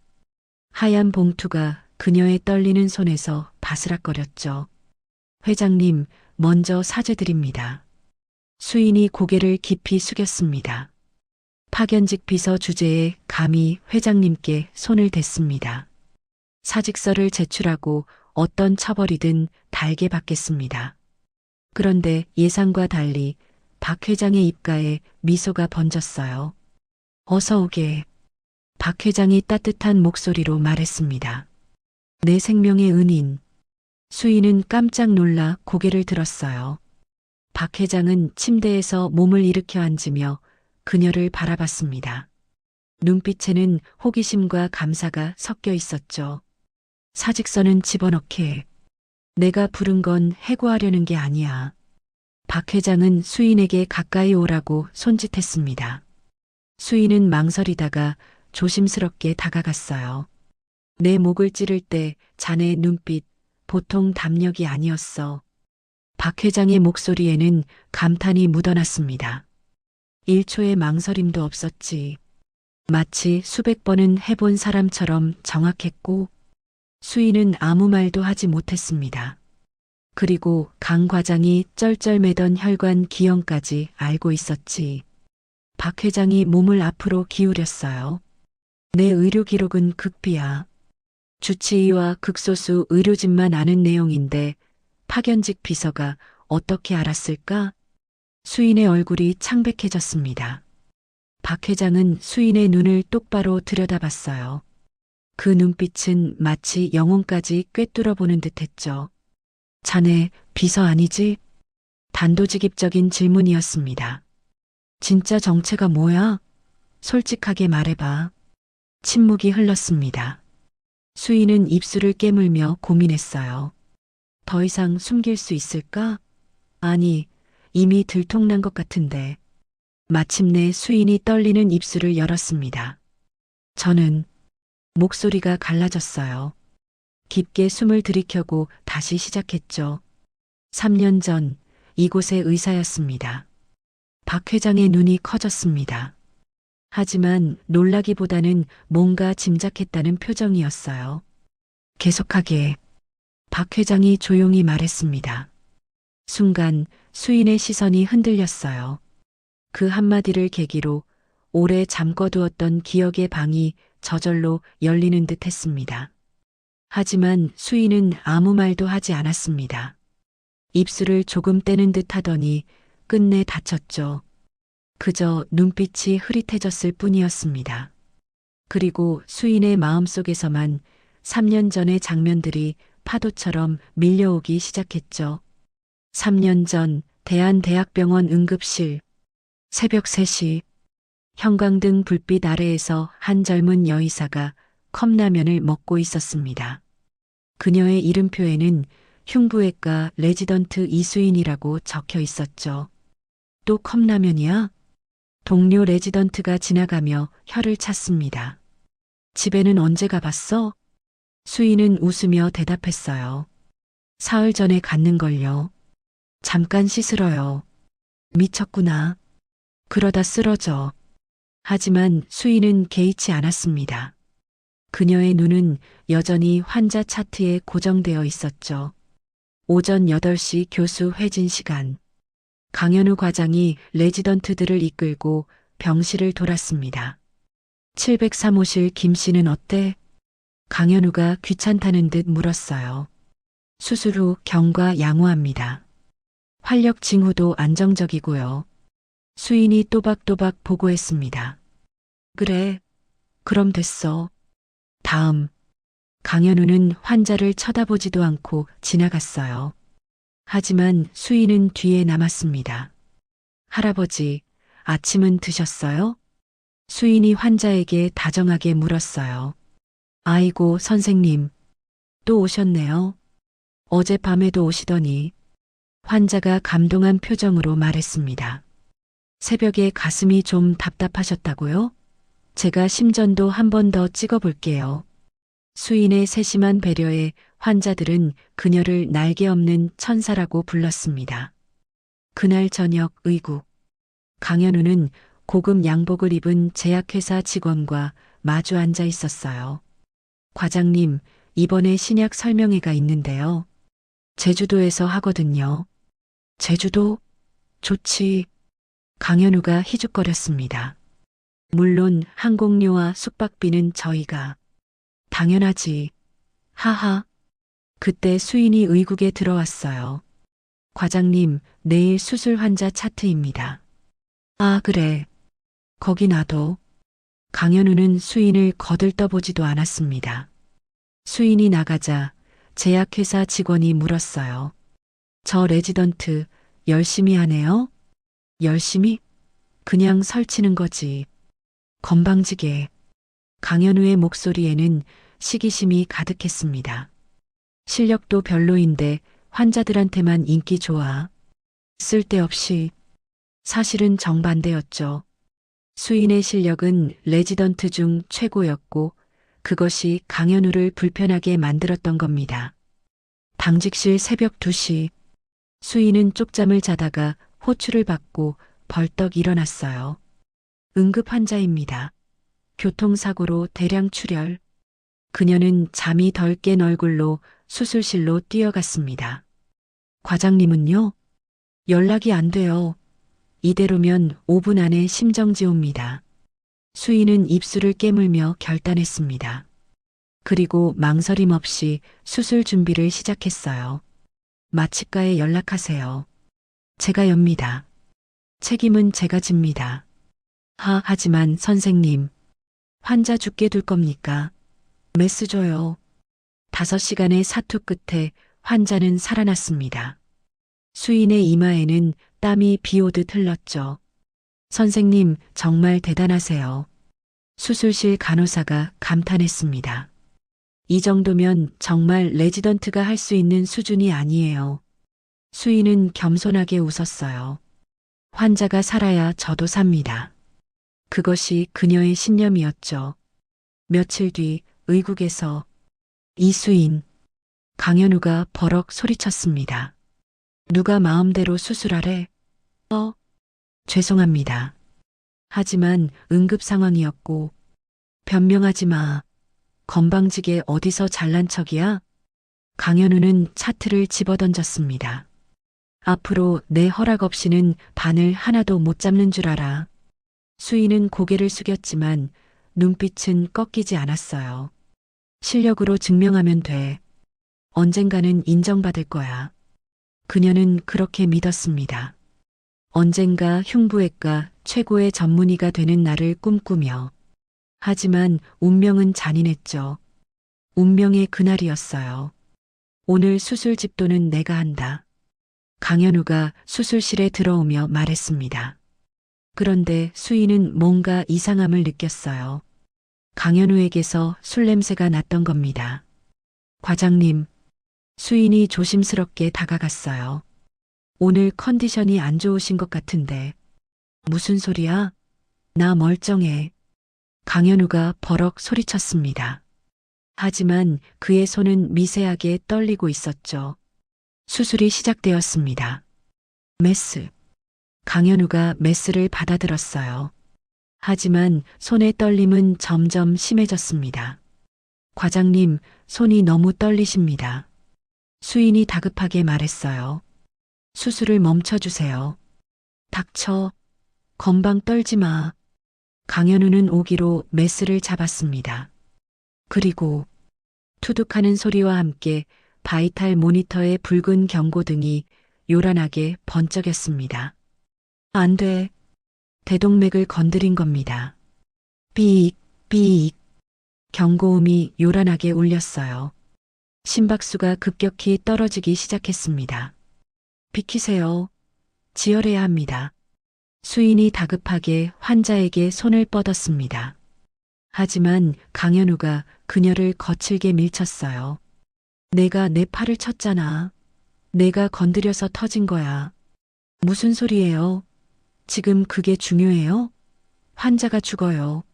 하얀 봉투가 그녀의 떨리는 손에서 바스락거렸죠. 회장님, 먼저 사죄드립니다. 수인이 고개를 깊이 숙였습니다. 파견직 비서 주제에 감히 회장님께 손을 댔습니다. 사직서를 제출하고 어떤 처벌이든 달게 받겠습니다. 그런데 예상과 달리 박 회장의 입가에 미소가 번졌어요. 어서 오게. 박 회장이 따뜻한 목소리로 말했습니다. 내 생명의 은인. 수인은 깜짝 놀라 고개를 들었어요. 박 회장은 침대에서 몸을 일으켜 앉으며 그녀를 바라봤습니다. 눈빛에는 호기심과 감사가 섞여 있었죠. 사직서는 집어넣게. 내가 부른 건 해고하려는 게 아니야. 박 회장은 수인에게 가까이 오라고 손짓했습니다. 수인은 망설이다가 조심스럽게 다가갔어요. 내 목을 찌를 때 자네의 눈빛, 보통 담력이 아니었어. 박 회장의 목소리에는 감탄이 묻어났습니다. 1초의 망설임도 없었지. 마치 수백 번은 해본 사람처럼 정확했고, 수인은 아무 말도 하지 못했습니다. 그리고 강 과장이 쩔쩔매던 혈관 기형까지 알고 있었지. 박 회장이 몸을 앞으로 기울였어요. 내 의료 기록은 극비야. 주치의와 극소수 의료진만 아는 내용인데 파견직 비서가 어떻게 알았을까? 수인의 얼굴이 창백해졌습니다. 박 회장은 수인의 눈을 똑바로 들여다봤어요. 그 눈빛은 마치 영혼까지 꿰뚫어 보는 듯했죠. 자네 비서 아니지? 단도직입적인 질문이었습니다. 진짜 정체가 뭐야? 솔직하게 말해봐. 침묵이 흘렀습니다. 수인은 입술을 깨물며 고민했어요. 더 이상 숨길 수 있을까? 아니, 이미 들통난 것 같은데. 마침내 수인이 떨리는 입술을 열었습니다. 저는 목소리가 갈라졌어요. 깊게 숨을 들이켜고 다시 시작했죠. 3년 전 이곳의 의사였습니다. 박 회장의 눈이 커졌습니다. 하지만 놀라기보다는 뭔가 짐작했다는 표정이었어요. 계속하게 박 회장이 조용히 말했습니다. 순간 수인의 시선이 흔들렸어요. 그 한마디를 계기로 오래 잠궈두었던 기억의 방이 저절로 열리는 듯 했습니다. 하지만 수인은 아무 말도 하지 않았습니다. 입술을 조금 떼는 듯 하더니 끝내 닫혔죠. 그저 눈빛이 흐릿해졌을 뿐이었습니다. 그리고 수인의 마음속에서만 3년 전의 장면들이 파도처럼 밀려오기 시작했죠. 3년 전 대한대학병원 응급실. 새벽 3시 형광등 불빛 아래에서 한 젊은 여의사가 컵라면을 먹고 있었습니다. 그녀의 이름표에는 흉부외과 레지던트 이수인이라고 적혀 있었죠. 또 컵라면이야? 동료 레지던트가 지나가며 혀를 찼습니다. 집에는 언제 가봤어? 수인은 웃으며 대답했어요. 사흘 전에 갔는걸요. 잠깐 씻으러요. 미쳤구나. 그러다 쓰러져. 하지만 수인은 개의치 않았습니다. 그녀의 눈은 여전히 환자 차트에 고정되어 있었죠. 오전 8시 교수 회진 시간. 강현우 과장이 레지던트들을 이끌고 병실을 돌았습니다. 703호실 김 씨는 어때? 강현우가 귀찮다는 듯 물었어요. 수술 후 경과 양호합니다. 활력 징후도 안정적이고요. 수인이 또박또박 보고했습니다. 그래, 그럼 됐어. 다음. 강현우는 환자를 쳐다보지도 않고 지나갔어요. 하지만 수인은 뒤에 남았습니다. 할아버지, 아침은 드셨어요? 수인이 환자에게 다정하게 물었어요. 아이고, 선생님. 또 오셨네요. 어젯밤에도 오시더니. 환자가 감동한 표정으로 말했습니다. 새벽에 가슴이 좀 답답하셨다고요? 제가 심전도 한 번 더 찍어볼게요. 수인의 세심한 배려에 환자들은 그녀를 날개 없는 천사라고 불렀습니다. 그날 저녁 의국. 강현우는 고급 양복을 입은 제약회사 직원과 마주 앉아 있었어요. 과장님, 이번에 신약 설명회가 있는데요. 제주도에서 하거든요. 제주도? 좋지. 강현우가 희죽거렸습니다. 물론 항공료와 숙박비는 저희가. 당연하지. 하하. 그때 수인이 의국에 들어왔어요. 과장님, 내일 수술 환자 차트입니다. 아, 그래. 거기 놔둬. 강현우는 수인을 거들떠보지도 않았습니다. 수인이 나가자 제약회사 직원이 물었어요. 저 레지던트 열심히 하네요? 열심히? 그냥 설치는 거지. 건방지게. 강현우의 목소리에는 시기심이 가득했습니다. 실력도 별로인데 환자들한테만 인기 좋아. 쓸데없이. 사실은 정반대였죠. 수인의 실력은 레지던트 중 최고였고 그것이 강현우를 불편하게 만들었던 겁니다. 당직실 새벽 2시. 수인은 쪽잠을 자다가 호출을 받고 벌떡 일어났어요. 응급 환자입니다. 교통사고로 대량 출혈. 그녀는 잠이 덜 깬 얼굴로 수술실로 뛰어갔습니다. 과장님은요? 연락이 안 돼요. 이대로면 5분 안에 심정지옵니다. 수인은 입술을 깨물며 결단했습니다. 그리고 망설임 없이 수술 준비를 시작했어요. 마취과에 연락하세요. 제가 엽니다. 책임은 제가 집니다. 하지만 선생님, 환자 죽게 둘 겁니까? 메스 줘요. 5시간의 사투 끝에 환자는 살아났습니다. 수인의 이마에는 땀이 비오듯 흘렀죠. 선생님, 정말 대단하세요. 수술실 간호사가 감탄했습니다. 이 정도면 정말 레지던트가 할 수 있는 수준이 아니에요. 수인은 겸손하게 웃었어요. 환자가 살아야 저도 삽니다. 그것이 그녀의 신념이었죠. 며칠 뒤 의국에서 이수인, 강현우가 버럭 소리쳤습니다. 누가 마음대로 수술하래? 죄송합니다. 하지만 응급 상황이었고 변명하지 마. 건방지게 어디서 잘난 척이야? 강현우는 차트를 집어던졌습니다. 앞으로 내 허락 없이는 바늘 하나도 못 잡는 줄 알아. 수인은 고개를 숙였지만 눈빛은 꺾이지 않았어요. 실력으로 증명하면 돼. 언젠가는 인정받을 거야. 그녀는 그렇게 믿었습니다. 언젠가 흉부외과 최고의 전문의가 되는 날을 꿈꾸며. 하지만 운명은 잔인했죠. 운명의 그날이었어요. 오늘 수술 집도는 내가 한다. 강현우가 수술실에 들어오며 말했습니다. 그런데 수인은 뭔가 이상함을 느꼈어요. 강현우에게서 술 냄새가 났던 겁니다. 과장님, 수인이 조심스럽게 다가갔어요. 오늘 컨디션이 안 좋으신 것 같은데. 무슨 소리야? 나 멀쩡해. 강현우가 버럭 소리쳤습니다. 하지만 그의 손은 미세하게 떨리고 있었죠. 수술이 시작되었습니다. 메스. 강현우가 메스를 받아들었어요. 하지만 손의 떨림은 점점 심해졌습니다. 과장님, 손이 너무 떨리십니다. 수인이 다급하게 말했어요. 수술을 멈춰주세요. 닥쳐. 건방 떨지 마. 강현우는 오기로 메스를 잡았습니다. 그리고 투둑하는 소리와 함께 바이탈 모니터의 붉은 경고등이 요란하게 번쩍였습니다. 안 돼. 대동맥을 건드린 겁니다. 삐익, 삐익. 경고음이 요란하게 울렸어요. 심박수가 급격히 떨어지기 시작했습니다. 비키세요. 지혈해야 합니다. 수인이 다급하게 환자에게 손을 뻗었습니다. 하지만 강현우가 그녀를 거칠게 밀쳤어요. 내가 내 팔을 쳤잖아. 내가 건드려서 터진 거야. 무슨 소리예요? 지금 그게 중요해요? 환자가 죽어요.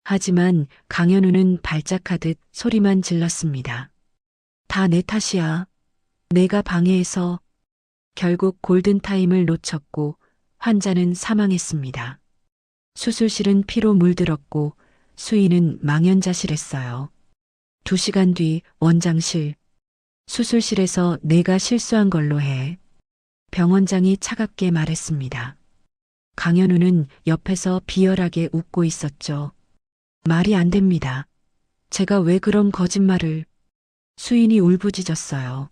하지만 강현우는 발작하듯 소리만 질렀습니다. 다 내 탓이야. 내가 방해해서. 결국 골든타임을 놓쳤고 환자는 사망했습니다. 수술실은 피로 물들었고 수인은 망연자실했어요. 2시간 뒤 원장실. 수술실에서 내가 실수한 걸로 해. 병원장이 차갑게 말했습니다. 강현우는 옆에서 비열하게 웃고 있었죠. 말이 안 됩니다. 제가 왜 그런 거짓말을. 수인이 울부짖었어요.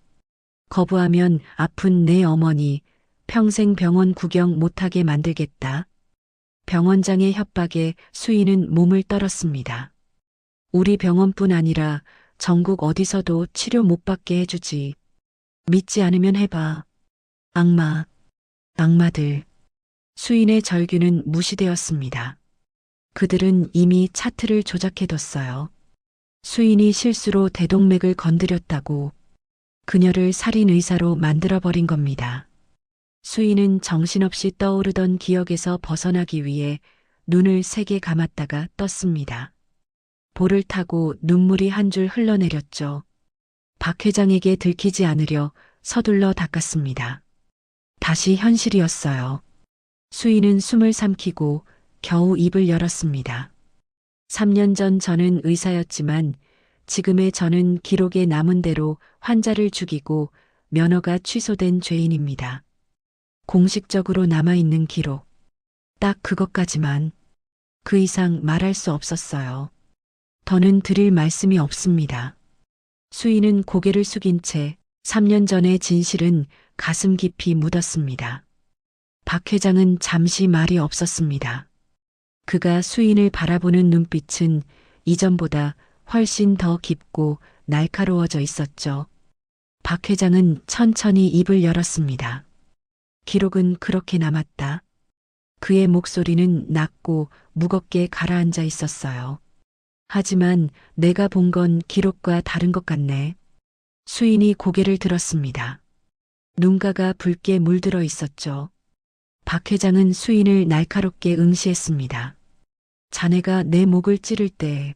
거부하면 아픈 내 어머니 평생 병원 구경 못하게 만들겠다. 병원장의 협박에 수인은 몸을 떨었습니다. 우리 병원뿐 아니라 전국 어디서도 치료 못 받게 해주지. 믿지 않으면 해봐. 악마, 악마들. 수인의 절규는 무시되었습니다. 그들은 이미 차트를 조작해뒀어요. 수인이 실수로 대동맥을 건드렸다고 그녀를 살인의사로 만들어버린 겁니다. 수인은 정신없이 떠오르던 기억에서 벗어나기 위해 눈을 세게 감았다가 떴습니다. 볼을 타고 눈물이 한 줄 흘러내렸죠. 박 회장에게 들키지 않으려 서둘러 닦았습니다. 다시 현실이었어요. 수인은 숨을 삼키고 겨우 입을 열었습니다. 3년 전 저는 의사였지만 지금의 저는 기록에 남은 대로 환자를 죽이고 면허가 취소된 죄인입니다. 공식적으로 남아있는 기록. 딱 그것까지만. 그 이상 말할 수 없었어요. 더는 드릴 말씀이 없습니다. 수인은 고개를 숙인 채 3년 전의 진실은 가슴 깊이 묻었습니다. 박 회장은 잠시 말이 없었습니다. 그가 수인을 바라보는 눈빛은 이전보다 훨씬 더 깊고 날카로워져 있었죠. 박 회장은 천천히 입을 열었습니다. 기록은 그렇게 남았다. 그의 목소리는 낮고 무겁게 가라앉아 있었어요. 하지만 내가 본 건 기록과 다른 것 같네. 수인이 고개를 들었습니다. 눈가가 붉게 물들어 있었죠. 박 회장은 수인을 날카롭게 응시했습니다. 자네가 내 목을 찌를 때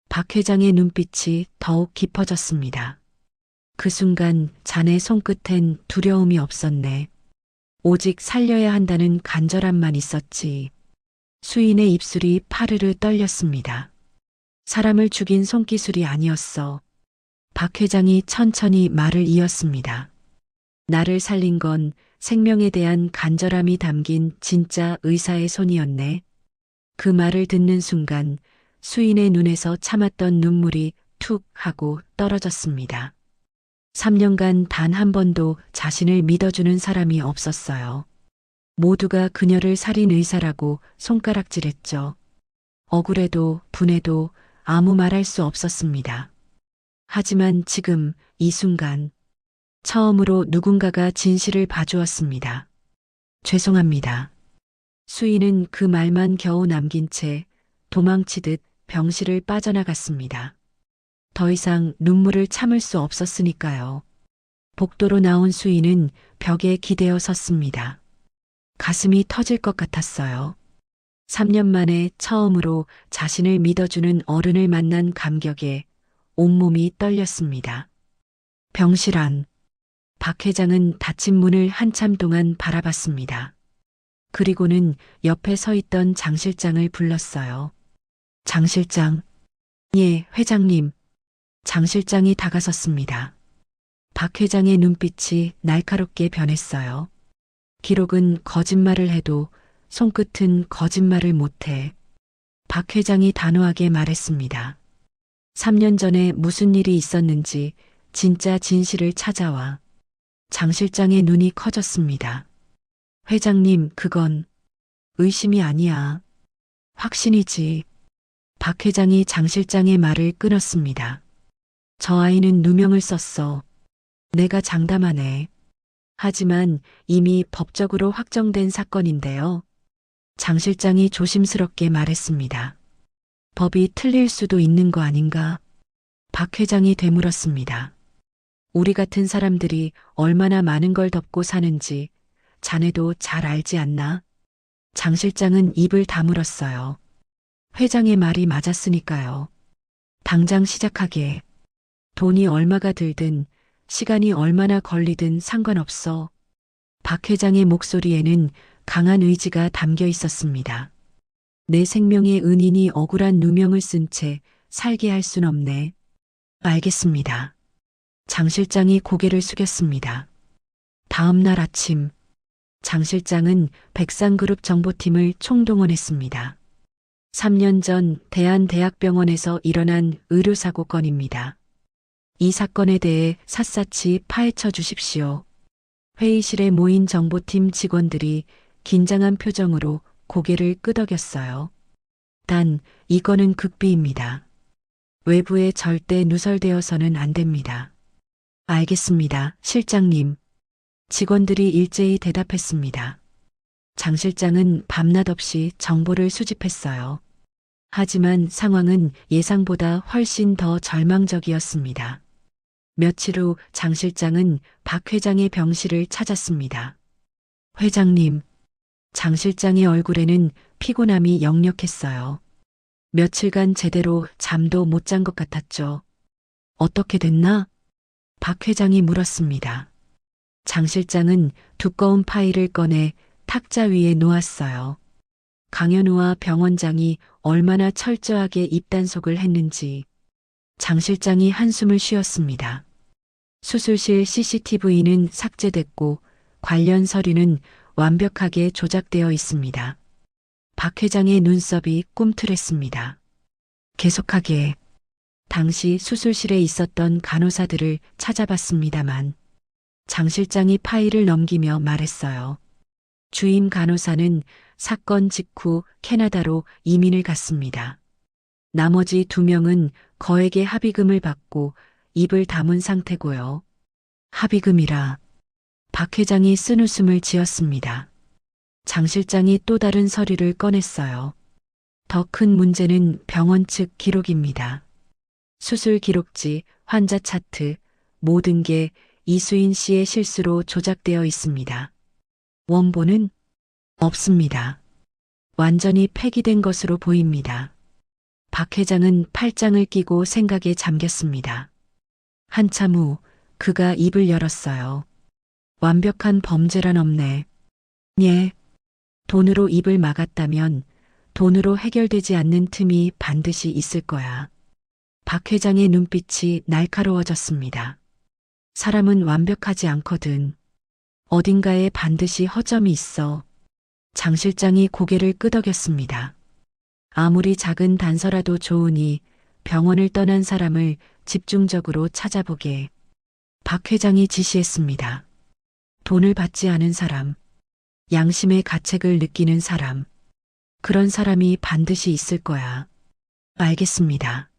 박 회장의 눈빛이 더욱 깊어졌습니다. 그 순간 자네 손끝엔 두려움이 없었네. 오직 살려야 한다는 간절함만 있었지. 수인의 입술이 파르르 떨렸습니다. 사람을 죽인 손기술이 아니었어. 박 회장이 천천히 말을 이었습니다. 나를 살린 건 생명에 대한 간절함이 담긴 진짜 의사의 손이었네. 그 말을 듣는 순간 수인의 눈에서 참았던 눈물이 툭 하고 떨어졌습니다. 3년간 단 한 번도 자신을 믿어주는 사람이 없었어요. 모두가 그녀를 살인 의사라고 손가락질했죠. 억울해도 분해도 아무 말할 수 없었습니다. 하지만 지금 이 순간 처음으로 누군가가 진실을 봐주었습니다. 죄송합니다. 수인은 그 말만 겨우 남긴 채 도망치듯 병실을 빠져나갔습니다. 더 이상 눈물을 참을 수 없었으니까요. 복도로 나온 수인은 벽에 기대어 섰습니다. 가슴이 터질 것 같았어요. 3년 만에 처음으로 자신을 믿어주는 어른을 만난 감격에 온몸이 떨렸습니다. 병실 안. 박 회장은 닫힌 문을 한참 동안 바라봤습니다. 그리고는 옆에 서 있던 장 실장을 불렀어요. 장 실장. 예, 회장님. 장 실장이 다가섰습니다. 박 회장의 눈빛이 날카롭게 변했어요. 기록은 거짓말을 해도 손끝은 거짓말을 못해. 박 회장이 단호하게 말했습니다. 3년 전에 무슨 일이 있었는지 진짜 진실을 찾아와 장 실장의 눈이 커졌습니다. 회장님, 그건 의심이 아니야. 확신이지. 박 회장이 장 실장의 말을 끊었습니다. 저 아이는 누명을 썼어. 내가 장담하네. 하지만 이미 법적으로 확정된 사건인데요. 장 실장이 조심스럽게 말했습니다. 법이 틀릴 수도 있는 거 아닌가? 박 회장이 되물었습니다. 우리 같은 사람들이 얼마나 많은 걸 덮고 사는지 자네도 잘 알지 않나? 장 실장은 입을 다물었어요. 회장의 말이 맞았으니까요. 당장 시작하게. 돈이 얼마가 들든 시간이 얼마나 걸리든 상관없어. 박 회장의 목소리에는 강한 의지가 담겨 있었습니다. 내 생명의 은인이 억울한 누명을 쓴 채 살게 할 순 없네. 알겠습니다. 장 실장이 고개를 숙였습니다. 다음 날 아침, 장 실장은 백상그룹 정보팀을 총동원했습니다. 3년 전 대한대학병원에서 일어난 의료사고 건입니다. 이 사건에 대해 샅샅이 파헤쳐 주십시오. 회의실에 모인 정보팀 직원들이 긴장한 표정으로 고개를 끄덕였어요. 단, 이거는 극비입니다. 외부에 절대 누설되어서는 안 됩니다. 알겠습니다, 실장님. 직원들이 일제히 대답했습니다. 장 실장은 밤낮 없이 정보를 수집했어요. 하지만 상황은 예상보다 훨씬 더 절망적이었습니다. 며칠 후 장 실장은 박 회장의 병실을 찾았습니다. 회장님, 장 실장의 얼굴에는 피곤함이 역력했어요. 며칠간 제대로 잠도 못 잔 것 같았죠. 어떻게 됐나? 박 회장이 물었습니다. 장 실장은 두꺼운 파일을 꺼내 탁자 위에 놓았어요. 강현우와 병원장이 얼마나 철저하게 입단속을 했는지. 장 실장이 한숨을 쉬었습니다. 수술실 CCTV는 삭제됐고 관련 서류는 완벽하게 조작되어 있습니다. 박 회장의 눈썹이 꿈틀했습니다. 계속하게. 당시 수술실에 있었던 간호사들을 찾아봤습니다만 장 실장이 파일을 넘기며 말했어요. 주임 간호사는 사건 직후 캐나다로 이민을 갔습니다. 나머지 2명은 거액의 합의금을 받고 입을 다문 상태고요. 합의금이라. 박 회장이 쓴웃음을 지었습니다. 장 실장이 또 다른 서류를 꺼냈어요. 더 큰 문제는 병원 측 기록입니다. 수술 기록지, 환자 차트, 모든 게 이수인 씨의 실수로 조작되어 있습니다. 원본은 없습니다. 완전히 폐기된 것으로 보입니다. 박 회장은 팔짱을 끼고 생각에 잠겼습니다. 한참 후 그가 입을 열었어요. 완벽한 범죄란 없네. 예. 돈으로 입을 막았다면 돈으로 해결되지 않는 틈이 반드시 있을 거야. 박 회장의 눈빛이 날카로워졌습니다. 사람은 완벽하지 않거든. 어딘가에 반드시 허점이 있어. 장 실장이 고개를 끄덕였습니다. 아무리 작은 단서라도 좋으니 병원을 떠난 사람을 집중적으로 찾아보게. 박 회장이 지시했습니다. 돈을 받지 않은 사람, 양심의 가책을 느끼는 사람, 그런 사람이 반드시 있을 거야. 알겠습니다.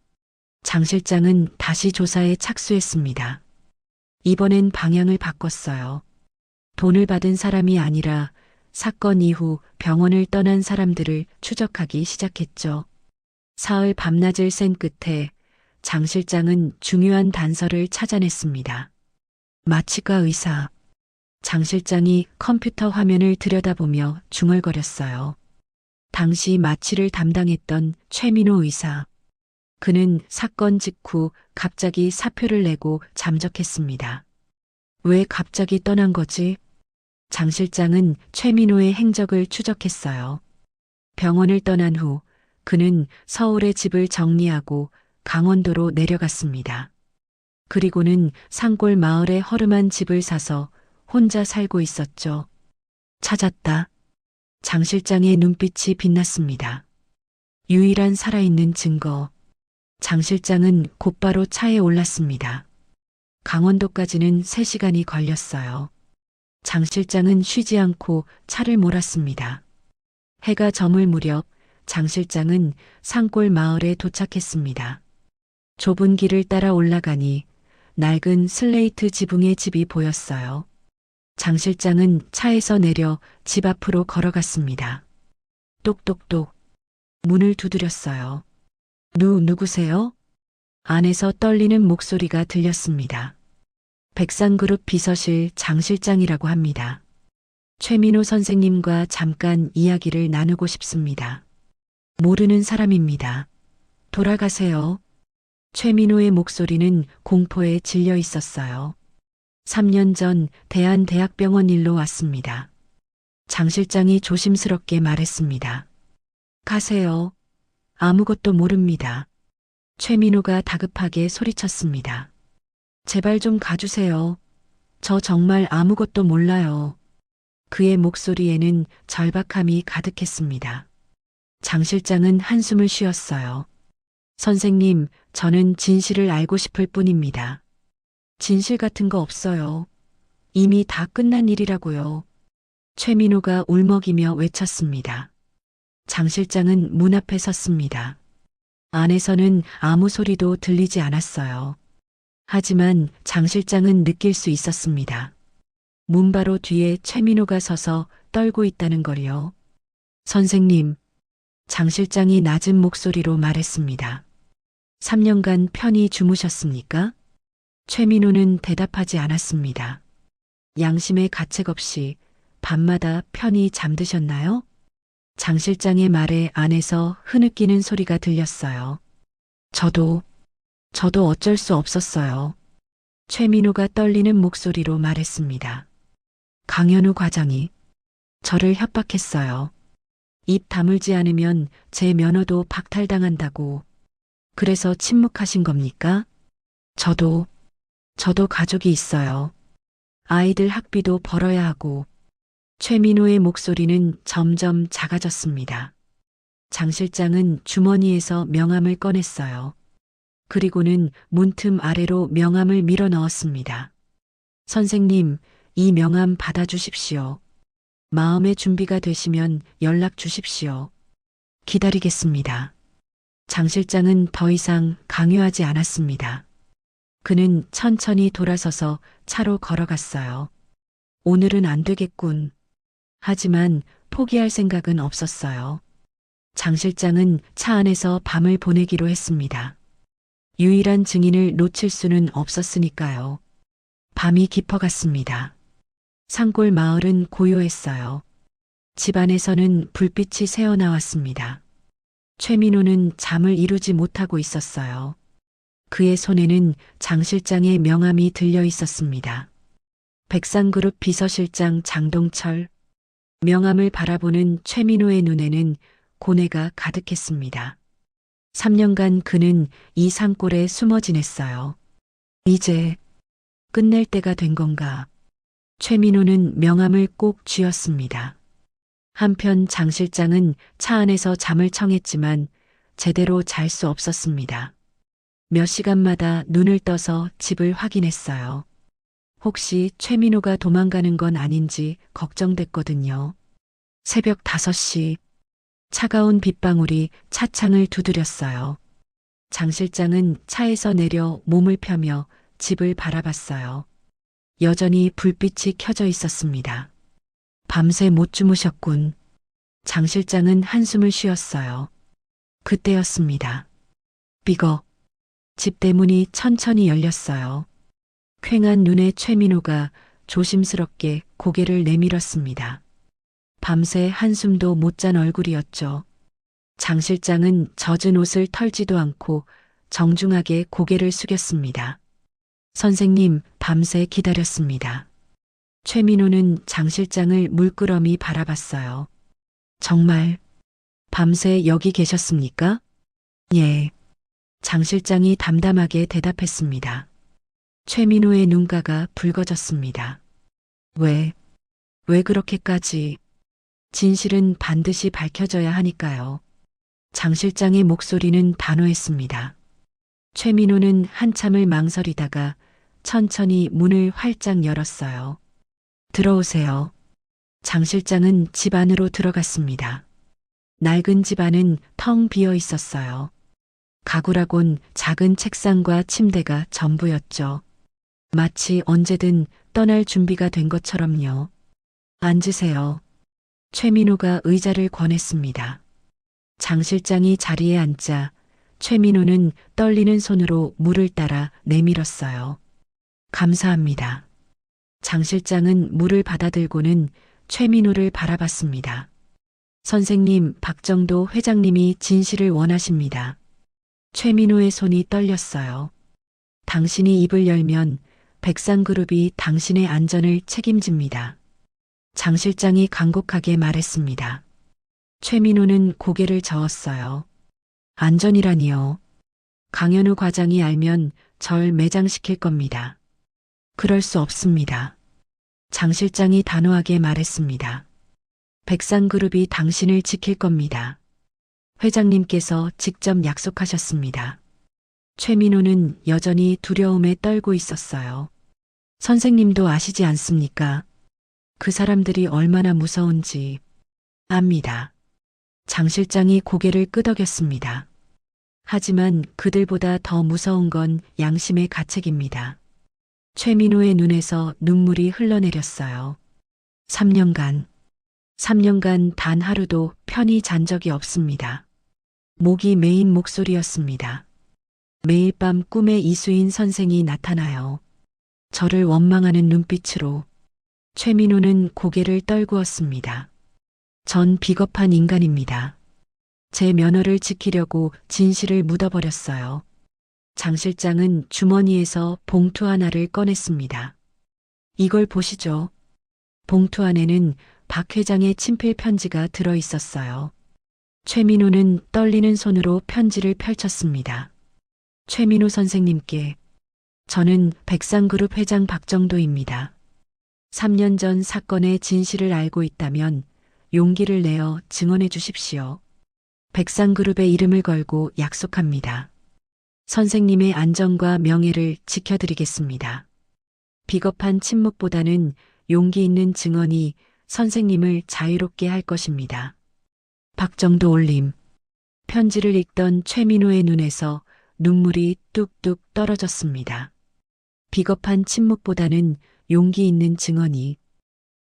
장 실장은 다시 조사에 착수했습니다. 이번엔 방향을 바꿨어요. 돈을 받은 사람이 아니라 사건 이후 병원을 떠난 사람들을 추적하기 시작했죠. 사흘 밤낮을 센 끝에 장 실장은 중요한 단서를 찾아냈습니다. 마취과 의사. 장 실장이 컴퓨터 화면을 들여다보며 중얼거렸어요. 당시 마취를 담당했던 최민호 의사. 그는 사건 직후 갑자기 사표를 내고 잠적했습니다. 왜 갑자기 떠난 거지? 장 실장은 최민호의 행적을 추적했어요. 병원을 떠난 후 그는 서울의 집을 정리하고 강원도로 내려갔습니다. 그리고는 산골 마을에 허름한 집을 사서 혼자 살고 있었죠. 찾았다. 장 실장의 눈빛이 빛났습니다. 유일한 살아있는 증거. 장 실장은 곧바로 차에 올랐습니다. 강원도까지는 3시간이 걸렸어요. 장 실장은 쉬지 않고 차를 몰았습니다. 해가 저물 무렵 장 실장은 산골 마을에 도착했습니다. 좁은 길을 따라 올라가니 낡은 슬레이트 지붕의 집이 보였어요. 장 실장은 차에서 내려 집 앞으로 걸어갔습니다. 똑똑똑. 문을 두드렸어요. 누구세요? 안에서 떨리는 목소리가 들렸습니다. 백상그룹 비서실 장 실장이라고 합니다. 최민호 선생님과 잠깐 이야기를 나누고 싶습니다. 모르는 사람입니다. 돌아가세요. 최민호의 목소리는 공포에 질려 있었어요. 3년 전 대한대학병원 일로 왔습니다. 장 실장이 조심스럽게 말했습니다. 가세요. 아무것도 모릅니다. 최민호가 다급하게 소리쳤습니다. 제발 좀 가주세요. 저 정말 아무것도 몰라요. 그의 목소리에는 절박함이 가득했습니다. 장 실장은 한숨을 쉬었어요. 선생님, 저는 진실을 알고 싶을 뿐입니다. 진실 같은 거 없어요. 이미 다 끝난 일이라고요. 최민호가 울먹이며 외쳤습니다. 장 실장은 문 앞에 섰습니다. 안에서는 아무 소리도 들리지 않았어요. 하지만 장 실장은 느낄 수 있었습니다. 문 바로 뒤에 최민호가 서서 떨고 있다는 걸요. 선생님, 장 실장이 낮은 목소리로 말했습니다. 3년간 편히 주무셨습니까? 최민호는 대답하지 않았습니다. 양심의 가책 없이 밤마다 편히 잠드셨나요? 장 실장의 말에 안에서 흐느끼는 소리가 들렸어요. 저도 어쩔 수 없었어요. 최민호가 떨리는 목소리로 말했습니다. 강현우 과장이 저를 협박했어요. 입 다물지 않으면 제 면허도 박탈당한다고. 그래서 침묵하신 겁니까? 저도 가족이 있어요. 아이들 학비도 벌어야 하고. 최민호의 목소리는 점점 작아졌습니다. 장 실장은 주머니에서 명함을 꺼냈어요. 그리고는 문틈 아래로 명함을 밀어 넣었습니다. 선생님, 이 명함 받아주십시오. 마음의 준비가 되시면 연락 주십시오. 기다리겠습니다. 장 실장은 더 이상 강요하지 않았습니다. 그는 천천히 돌아서서 차로 걸어갔어요. 오늘은 안 되겠군. 하지만 포기할 생각은 없었어요. 장 실장은 차 안에서 밤을 보내기로 했습니다. 유일한 증인을 놓칠 수는 없었으니까요. 밤이 깊어갔습니다. 산골 마을은 고요했어요. 집 안에서는 불빛이 새어나왔습니다. 최민호는 잠을 이루지 못하고 있었어요. 그의 손에는 장 실장의 명함이 들려 있었습니다. 백상그룹 비서실장 장동철. 명함을 바라보는 최민호의 눈에는 고뇌가 가득했습니다. 3년간 그는 이 산골에 숨어 지냈어요. 이제 끝낼 때가 된 건가? 최민호는 명함을 꼭 쥐었습니다. 한편 장 실장은 차 안에서 잠을 청했지만 제대로 잘 수 없었습니다. 몇 시간마다 눈을 떠서 집을 확인했어요. 혹시 최민호가 도망가는 건 아닌지 걱정됐거든요. 새벽 5시. 차가운 빗방울이 차창을 두드렸어요. 장 실장은 차에서 내려 몸을 펴며 집을 바라봤어요. 여전히 불빛이 켜져 있었습니다. 밤새 못 주무셨군. 장 실장은 한숨을 쉬었어요. 그때였습니다. 삐걱. 집 대문이 천천히 열렸어요. 퀭한 눈에 최민호가 조심스럽게 고개를 내밀었습니다. 밤새 한숨도 못 잔 얼굴이었죠. 장 실장은 젖은 옷을 털지도 않고 정중하게 고개를 숙였습니다. 선생님, 밤새 기다렸습니다. 최민호는 장 실장을 물끄러미 바라봤어요. 정말 밤새 여기 계셨습니까? 예. 장 실장이 담담하게 대답했습니다. 최민호의 눈가가 붉어졌습니다. 왜 그렇게까지? 진실은 반드시 밝혀져야 하니까요. 장 실장의 목소리는 단호했습니다. 최민호는 한참을 망설이다가 천천히 문을 활짝 열었어요. 들어오세요. 장 실장은 집 안으로 들어갔습니다. 낡은 집 안은 텅 비어 있었어요. 가구라곤 작은 책상과 침대가 전부였죠. 마치 언제든 떠날 준비가 된 것처럼요. 앉으세요. 최민호가 의자를 권했습니다. 장 실장이 자리에 앉자 최민호는 떨리는 손으로 물을 따라 내밀었어요. 감사합니다. 장 실장은 물을 받아들고는 최민호를 바라봤습니다. 선생님, 박정도 회장님이 진실을 원하십니다. 최민호의 손이 떨렸어요. 당신이 입을 열면 백상그룹이 당신의 안전을 책임집니다. 장 실장이 간곡하게 말했습니다. 최민호는 고개를 저었어요. 안전이라니요. 강현우 과장이 알면 절 매장시킬 겁니다. 그럴 수 없습니다. 장 실장이 단호하게 말했습니다. 백상그룹이 당신을 지킬 겁니다. 회장님께서 직접 약속하셨습니다. 최민호는 여전히 두려움에 떨고 있었어요. 선생님도 아시지 않습니까? 그 사람들이 얼마나 무서운지 압니다. 장 실장이 고개를 끄덕였습니다. 하지만 그들보다 더 무서운 건 양심의 가책입니다. 최민호의 눈에서 눈물이 흘러내렸어요. 3년간 단 하루도 편히 잔 적이 없습니다. 목이 메인 목소리였습니다. 매일 밤 꿈에 이수인 선생이 나타나요. 저를 원망하는 눈빛으로 최민호는 고개를 떨구었습니다. 전 비겁한 인간입니다. 제 면허를 지키려고 진실을 묻어버렸어요. 장 실장은 주머니에서 봉투 하나를 꺼냈습니다. 이걸 보시죠. 봉투 안에는 박 회장의 친필 편지가 들어 있었어요. 최민호는 떨리는 손으로 편지를 펼쳤습니다. 최민호 선생님께 저는 백상그룹 회장 박정도입니다. 3년 전 사건의 진실을 알고 있다면 용기를 내어 증언해 주십시오. 백상그룹의 이름을 걸고 약속합니다. 선생님의 안전과 명예를 지켜드리겠습니다. 비겁한 침묵보다는 용기 있는 증언이 선생님을 자유롭게 할 것입니다. 박정도 올림. 편지를 읽던 최민호의 눈에서 눈물이 뚝뚝 떨어졌습니다. 비겁한 침묵보다는 용기 있는 증언이.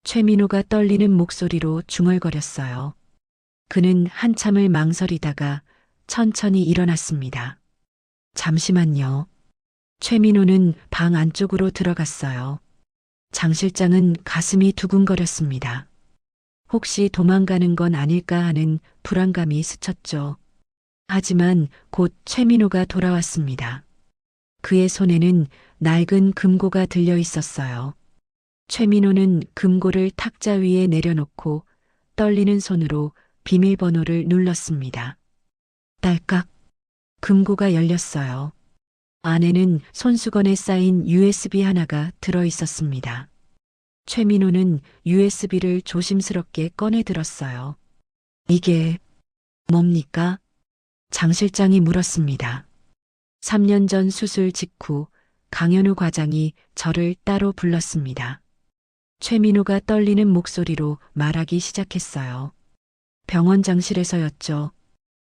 최민호가 떨리는 목소리로 중얼거렸어요. 그는 한참을 망설이다가 천천히 일어났습니다. 잠시만요. 최민호는 방 안쪽으로 들어갔어요. 장 실장은 가슴이 두근거렸습니다. 혹시 도망가는 건 아닐까 하는 불안감이 스쳤죠. 하지만 곧 최민호가 돌아왔습니다. 그의 손에는 낡은 금고가 들려 있었어요. 최민호는 금고를 탁자 위에 내려놓고 떨리는 손으로 비밀번호를 눌렀습니다. 딸깍. 금고가 열렸어요. 안에는 손수건에 쌓인 USB 하나가 들어 있었습니다. 최민호는 USB를 조심스럽게 꺼내 들었어요. 이게 뭡니까? 장 실장이 물었습니다. 3년 전 수술 직후 강현우 과장이 저를 따로 불렀습니다. 최민호가 떨리는 목소리로 말하기 시작했어요. 병원장실에서였죠.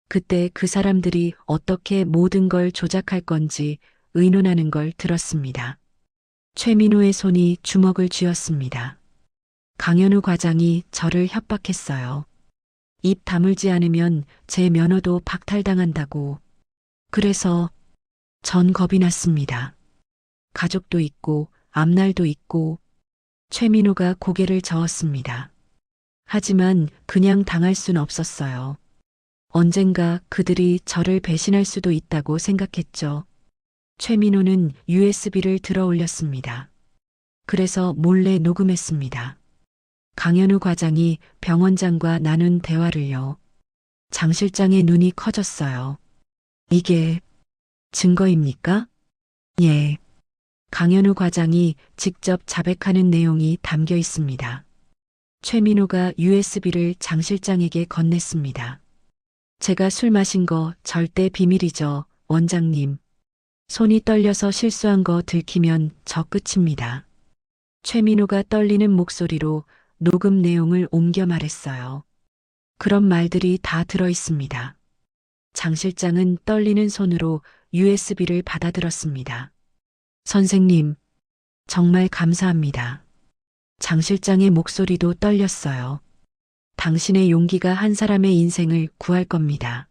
그때 그 사람들이 어떻게 모든 걸 조작할 건지 의논하는 걸 들었습니다. 최민호의 손이 주먹을 쥐었습니다. 강현우 과장이 저를 협박했어요. 입 다물지 않으면 제 면허도 박탈당한다고. 그래서 전 겁이 났습니다. 가족도 있고 앞날도 있고. 최민호가 고개를 저었습니다. 하지만 그냥 당할 순 없었어요. 언젠가 그들이 저를 배신할 수도 있다고 생각했죠. 최민호는 USB를 들어 올렸습니다. 그래서 몰래 녹음했습니다. 강현우 과장이 병원장과 나눈 대화를요. 장 실장의 눈이 커졌어요. 이게 증거입니까? 예. 강현우 과장이 직접 자백하는 내용이 담겨 있습니다. 최민호가 USB를 장 실장에게 건넸습니다. 제가 술 마신 거 절대 비밀이죠, 원장님. 손이 떨려서 실수한 거 들키면 저 끝입니다. 최민호가 떨리는 목소리로 녹음 내용을 옮겨 말했어요. 그런 말들이 다 들어 있습니다. 장 실장은 떨리는 손으로 USB를 받아들었습니다. 선생님, 정말 감사합니다. 장 실장의 목소리도 떨렸어요. 당신의 용기가 한 사람의 인생을 구할 겁니다.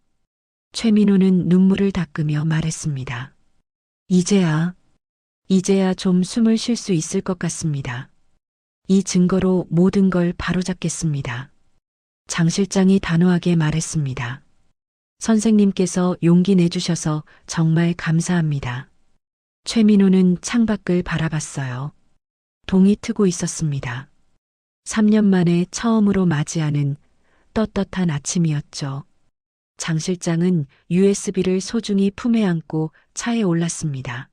최민호는 눈물을 닦으며 말했습니다. 이제야 좀 숨을 쉴 수 있을 것 같습니다. 이 증거로 모든 걸 바로잡겠습니다. 장 실장이 단호하게 말했습니다. 선생님께서 용기 내주셔서 정말 감사합니다. 최민호는 창밖을 바라봤어요. 동이 트고 있었습니다. 3년 만에 처음으로 맞이하는 떳떳한 아침이었죠. 장 실장은 USB를 소중히 품에 안고 차에 올랐습니다.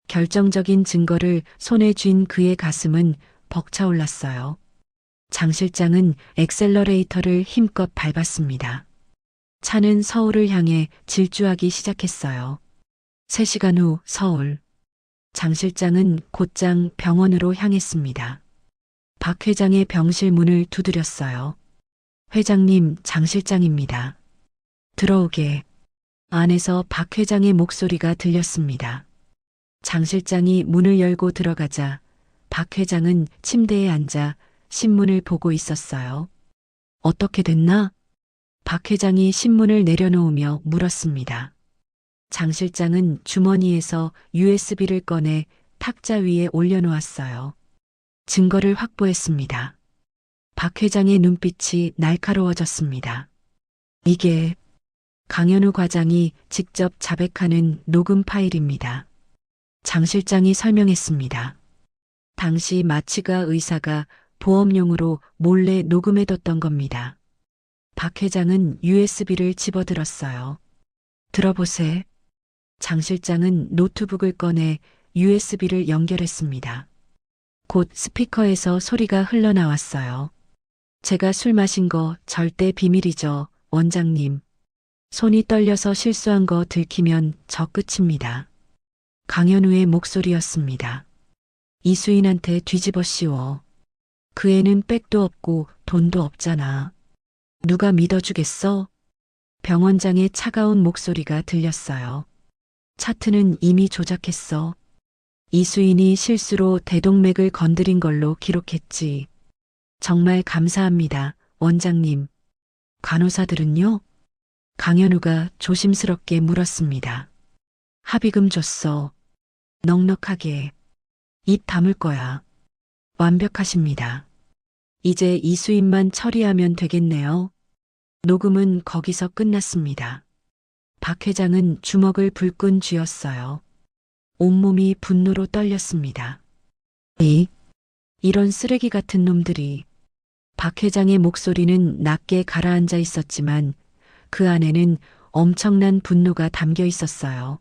결정적인 증거를 손에 쥔 그의 가슴은 벅차올랐어요. 장 실장은 엑셀러레이터를 힘껏 밟았습니다. 차는 서울을 향해 질주하기 시작했어요. 3시간 후 서울. 장 실장은 곧장 병원으로 향했습니다. 박 회장의 병실 문을 두드렸어요. 회장님, 장 실장입니다. 들어오게. 안에서 박 회장의 목소리가 들렸습니다. 장 실장이 문을 열고 들어가자 박 회장은 침대에 앉아 신문을 보고 있었어요. 어떻게 됐나? 박 회장이 신문을 내려놓으며 물었습니다. 장 실장은 주머니에서 USB를 꺼내 탁자 위에 올려놓았어요. 증거를 확보했습니다. 박 회장의 눈빛이 날카로워졌습니다. 이게 강현우 과장이 직접 자백하는 녹음 파일입니다. 장 실장이 설명했습니다. 당시 마취가 의사가 보험용으로 몰래 녹음해뒀던 겁니다. 박 회장은 USB를 집어들었어요. 들어보세. 장 실장은 노트북을 꺼내 USB를 연결했습니다. 곧 스피커에서 소리가 흘러나왔어요. 제가 술 마신 거 절대 비밀이죠, 원장님. 손이 떨려서 실수한 거 들키면 저 끝입니다. 강현우의 목소리였습니다. 이수인한테 뒤집어 씌워. 그 애는 백도 없고 돈도 없잖아. 누가 믿어주겠어? 병원장의 차가운 목소리가 들렸어요. 차트는 이미 조작했어. 이수인이 실수로 대동맥을 건드린 걸로 기록했지. 정말 감사합니다, 원장님. 간호사들은요? 강현우가 조심스럽게 물었습니다. 합의금 줬어. 넉넉하게. 입 다물 거야. 완벽하십니다. 이제 이수인만 처리하면 되겠네요. 녹음은 거기서 끝났습니다. 박 회장은 주먹을 불끈 쥐었어요. 온몸이 분노로 떨렸습니다. 이런 쓰레기 같은 놈들이. 박 회장의 목소리는 낮게 가라앉아 있었지만 그 안에는 엄청난 분노가 담겨 있었어요.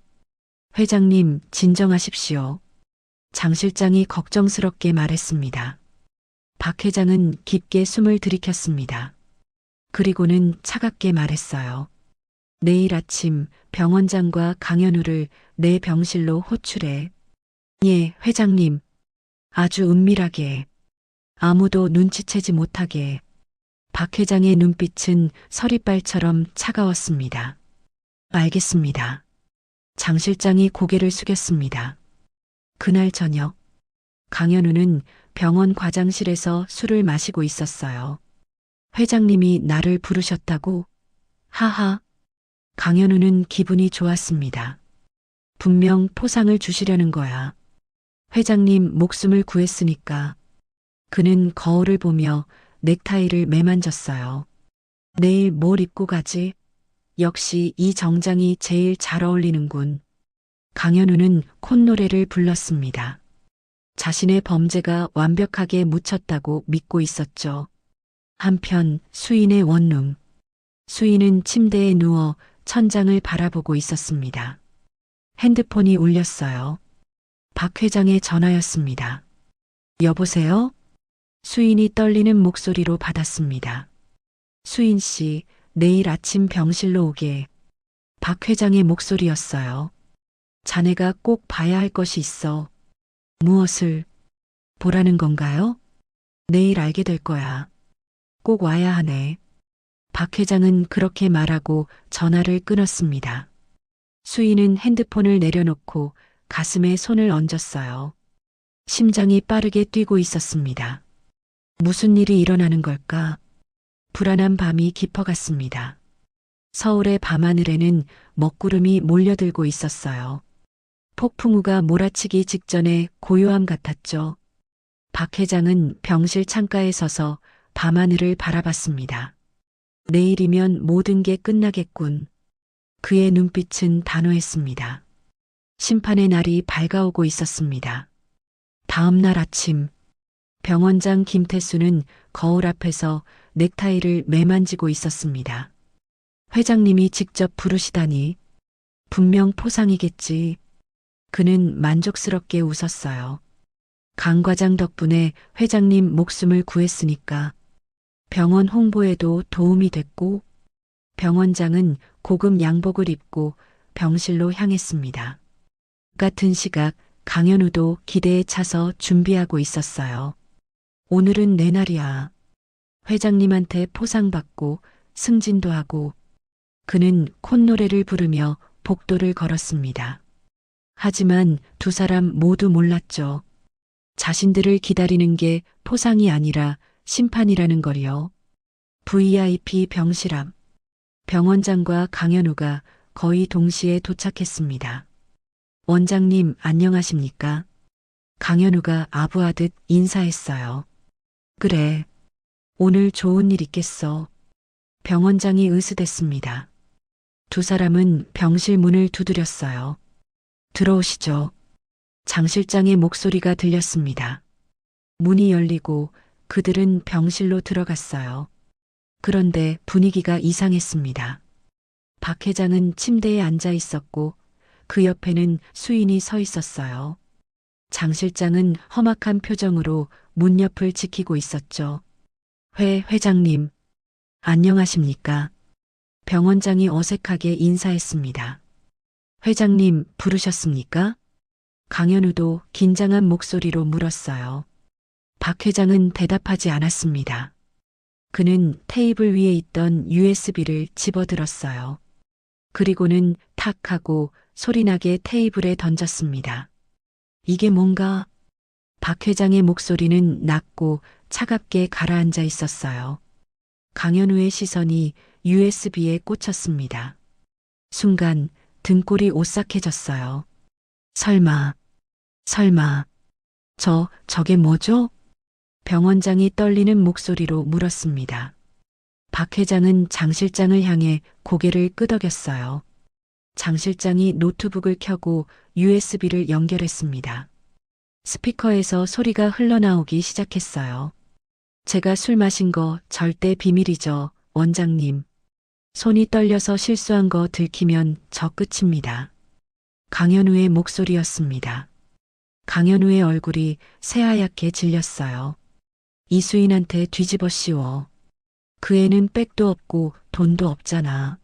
회장님, 진정하십시오. 장 실장이 걱정스럽게 말했습니다. 박 회장은 깊게 숨을 들이켰습니다. 그리고는 차갑게 말했어요. 내일 아침 병원장과 강현우를 내 병실로 호출해. 예, 회장님. 아주 은밀하게. 아무도 눈치채지 못하게. 박 회장의 눈빛은 서리발처럼 차가웠습니다. 알겠습니다. 장 실장이 고개를 숙였습니다. 그날 저녁, 강현우는 병원 과장실에서 술을 마시고 있었어요. 회장님이 나를 부르셨다고? 하하. 강현우는 기분이 좋았습니다. 분명 포상을 주시려는 거야. 회장님 목숨을 구했으니까. 그는 거울을 보며 넥타이를 매만졌어요. 내일 뭘 입고 가지? 역시 이 정장이 제일 잘 어울리는군. 강현우는 콧노래를 불렀습니다. 자신의 범죄가 완벽하게 묻혔다고 믿고 있었죠. 한편 수인의 원룸. 수인은 침대에 누워 천장을 바라보고 있었습니다. 핸드폰이 울렸어요. 박 회장의 전화였습니다. 여보세요? 수인이 떨리는 목소리로 받았습니다. 수인 씨, 내일 아침 병실로 오게. 박 회장의 목소리였어요. 자네가 꼭 봐야 할 것이 있어. 무엇을 보라는 건가요? 내일 알게 될 거야. 꼭 와야 하네. 박 회장은 그렇게 말하고 전화를 끊었습니다. 수인은 핸드폰을 내려놓고 가슴에 손을 얹었어요. 심장이 빠르게 뛰고 있었습니다. 무슨 일이 일어나는 걸까? 불안한 밤이 깊어갔습니다. 서울의 밤하늘에는 먹구름이 몰려들고 있었어요. 폭풍우가 몰아치기 직전에 고요함 같았죠. 박 회장은 병실 창가에 서서 밤하늘을 바라봤습니다. 내일이면 모든 게 끝나겠군. 그의 눈빛은 단호했습니다. 심판의 날이 밝아오고 있었습니다. 다음 날 아침, 병원장 김태수는 거울 앞에서 넥타이를 매만지고 있었습니다. 회장님이 직접 부르시다니 분명 포상이겠지. 그는 만족스럽게 웃었어요. 강 과장 덕분에 회장님 목숨을 구했으니까 병원 홍보에도 도움이 됐고 병원장은 고급 양복을 입고 병실로 향했습니다. 같은 시각 강현우도 기대에 차서 준비하고 있었어요. 오늘은 내 날이야. 회장님한테 포상받고 승진도 하고 그는 콧노래를 부르며 복도를 걸었습니다. 하지만 두 사람 모두 몰랐죠. 자신들을 기다리는 게 포상이 아니라 심판이라는 걸요. VIP 병실 앞. 병원장과 강현우가 거의 동시에 도착했습니다. 원장님 안녕하십니까? 강현우가 아부하듯 인사했어요. 그래. 오늘 좋은 일 있겠어. 병원장이 으스댔습니다. 두 사람은 병실 문을 두드렸어요. 들어오시죠. 장 실장의 목소리가 들렸습니다. 문이 열리고 그들은 병실로 들어갔어요. 그런데 분위기가 이상했습니다. 박 회장은 침대에 앉아 있었고 그 옆에는 수인이 서 있었어요. 장 실장은 험악한 표정으로 문 옆을 지키고 있었죠. 회장님, 안녕하십니까? 병원장이 어색하게 인사했습니다. 회장님 부르셨습니까? 강현우도 긴장한 목소리로 물었어요. 박 회장은 대답하지 않았습니다. 그는 테이블 위에 있던 USB를 집어들었어요. 그리고는 탁 하고 소리나게 테이블에 던졌습니다. 이게 뭔가? 박 회장의 목소리는 낮고 차갑게 가라앉아 있었어요. 강현우의 시선이 USB에 꽂혔습니다. 순간 등골이 오싹해졌어요. 설마, 저게 뭐죠? 병원장이 떨리는 목소리로 물었습니다. 박 회장은 장 실장을 향해 고개를 끄덕였어요. 장 실장이 노트북을 켜고 USB를 연결했습니다. 스피커에서 소리가 흘러나오기 시작했어요. 제가 술 마신 거 절대 비밀이죠, 원장님. 손이 떨려서 실수한 거 들키면 저 끝입니다. 강현우의 목소리였습니다. 강현우의 얼굴이 새하얗게 질렸어요. 이수인한테 뒤집어 씌워. 그 애는 백도 없고 돈도 없잖아.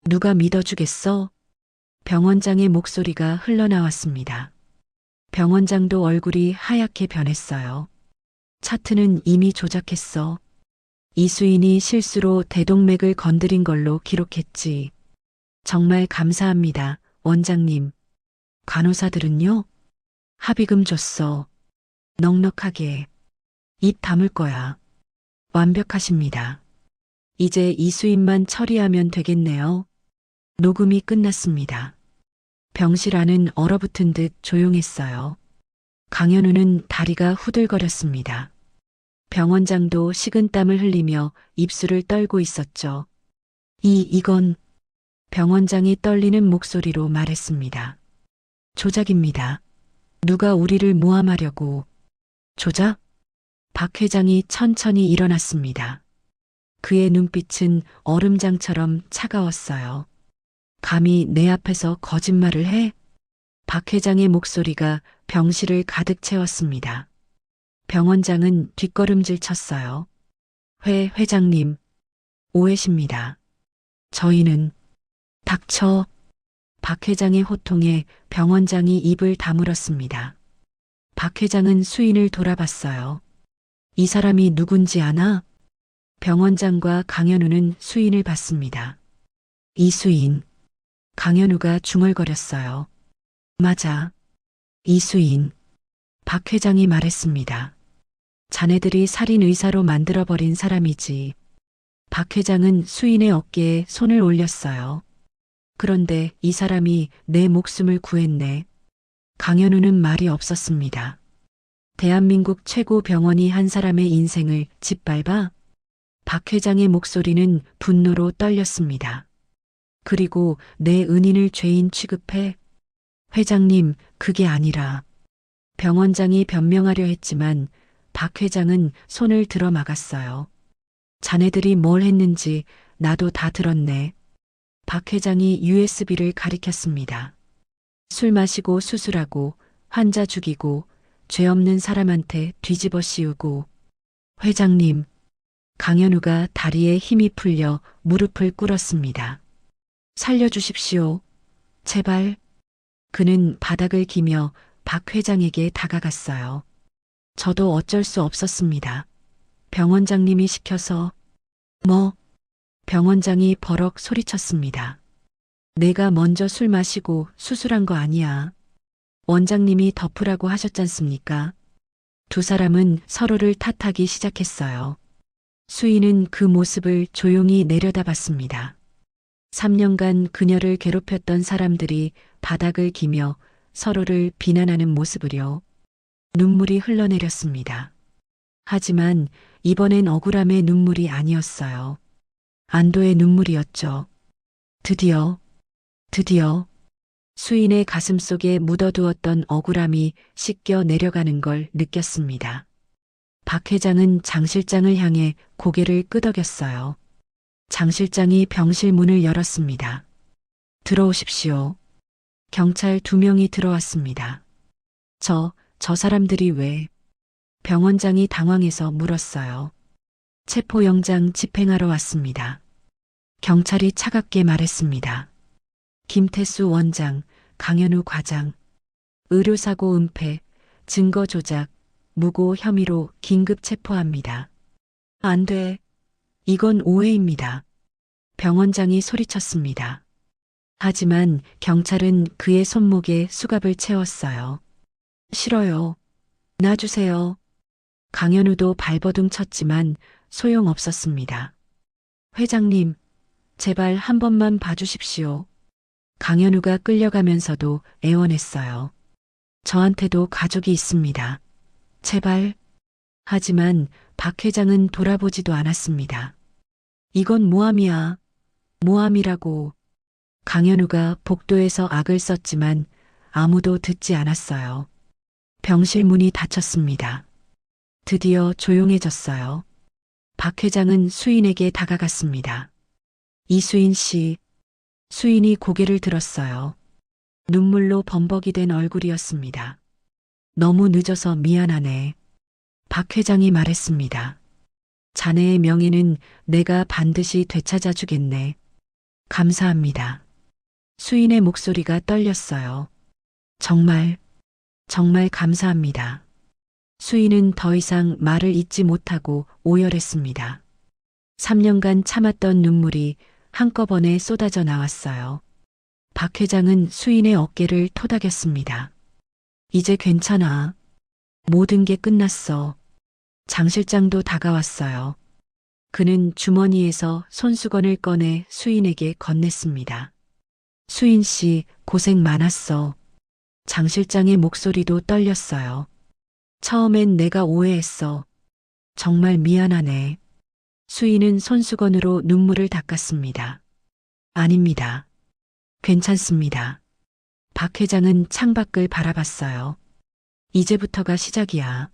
누가 믿어주겠어? 병원장의 목소리가 흘러나왔습니다. 병원장도 얼굴이 하얗게 변했어요. 차트는 이미 조작했어. 이수인이 실수로 대동맥을 건드린 걸로 기록했지. 정말 감사합니다, 원장님. 간호사들은요? 합의금 줬어. 넉넉하게. 입 다물 거야. 완벽하십니다. 이제 이수인만 처리하면 되겠네요. 녹음이 끝났습니다. 병실 안은 얼어붙은 듯 조용했어요. 강현우는 다리가 후들거렸습니다. 병원장도 식은땀을 흘리며 입술을 떨고 있었죠. 이건 병원장이 떨리는 목소리로 말했습니다. 조작입니다. 누가 우리를 모함하려고. 조작? 박 회장이 천천히 일어났습니다. 그의 눈빛은 얼음장처럼 차가웠어요. 감히 내 앞에서 거짓말을 해? 박 회장의 목소리가 병실을 가득 채웠습니다. 병원장은 뒷걸음질 쳤어요. 회장님, 오해십니다. 저희는 닥쳐. 박 회장의 호통에 병원장이 입을 다물었습니다. 박 회장은 수인을 돌아봤어요. 이 사람이 누군지 아나? 병원장과 강현우는 수인을 봤습니다. 이수인. 강현우가 중얼거렸어요. 맞아. 이수인. 박 회장이 말했습니다. 자네들이 살인 의사로 만들어버린 사람이지. 박 회장은 수인의 어깨에 손을 올렸어요. 그런데 이 사람이 내 목숨을 구했네. 강현우는 말이 없었습니다. 대한민국 최고 병원이 한 사람의 인생을 짓밟아? 박 회장의 목소리는 분노로 떨렸습니다. 그리고 내 은인을 죄인 취급해? 회장님, 그게 아니라. 병원장이 변명하려 했지만 박 회장은 손을 들어 막았어요. 자네들이 뭘 했는지 나도 다 들었네. 박 회장이 USB를 가리켰습니다. 술 마시고 수술하고 환자 죽이고 죄 없는 사람한테 뒤집어 씌우고. 회장님. 강현우가 다리에 힘이 풀려 무릎을 꿇었습니다. 살려주십시오. 제발. 그는 바닥을 기며 박 회장에게 다가갔어요. 저도 어쩔 수 없었습니다. 병원장님이 시켜서. 뭐? 병원장이 버럭 소리쳤습니다. 내가 먼저 술 마시고 수술한 거 아니야. 원장님이 덮으라고 하셨잖습니까? 두 사람은 서로를 탓하기 시작했어요. 수인은 그 모습을 조용히 내려다봤습니다. 3년간 그녀를 괴롭혔던 사람들이 바닥을 기며 서로를 비난하는 모습을요. 눈물이 흘러내렸습니다. 하지만 이번엔 억울함의 눈물이 아니었어요. 안도의 눈물이었죠. 드디어 수인의 가슴 속에 묻어두었던 억울함이 씻겨 내려가는 걸 느꼈습니다. 박 회장은 장 실장을 향해 고개를 끄덕였어요. 장 실장이 병실 문을 열었습니다. 들어오십시오. 경찰 2명이 들어왔습니다. 저 사람들이 왜? 병원장이 당황해서 물었어요. 체포영장 집행하러 왔습니다. 경찰이 차갑게 말했습니다. 김태수 원장, 강현우 과장, 의료사고 은폐, 증거 조작, 무고 혐의로 긴급 체포합니다. 안 돼. 이건 오해입니다. 병원장이 소리쳤습니다. 하지만 경찰은 그의 손목에 수갑을 채웠어요. 싫어요. 놔주세요. 강현우도 발버둥 쳤지만 소용없었습니다. 회장님, 제발 한 번만 봐주십시오. 강현우가 끌려가면서도 애원했어요. 저한테도 가족이 있습니다. 제발. 하지만 박 회장은 돌아보지도 않았습니다. 이건 모함이야. 모함이라고. 강현우가 복도에서 악을 썼지만 아무도 듣지 않았어요. 병실 문이 닫혔습니다. 드디어 조용해졌어요. 박 회장은 수인에게 다가갔습니다. 이수인 씨. 수인이 고개를 들었어요. 눈물로 범벅이 된 얼굴이었습니다. 너무 늦어서 미안하네. 박 회장이 말했습니다. 자네의 명예는 내가 반드시 되찾아 주겠네. 감사합니다. 수인의 목소리가 떨렸어요. 정말 감사합니다. 수인은 더 이상 말을 잇지 못하고 오열했습니다. 3년간 참았던 눈물이 한꺼번에 쏟아져 나왔어요. 박 회장은 수인의 어깨를 토닥였습니다. 이제 괜찮아. 모든 게 끝났어. 장 실장도 다가왔어요. 그는 주머니에서 손수건을 꺼내 수인에게 건넸습니다. 수인 씨, 고생 많았어. 장 실장의 목소리도 떨렸어요. 처음엔 내가 오해했어. 정말 미안하네. 수인은 손수건으로 눈물을 닦았습니다. 아닙니다. 괜찮습니다. 박 회장은 창밖을 바라봤어요. 이제부터가 시작이야.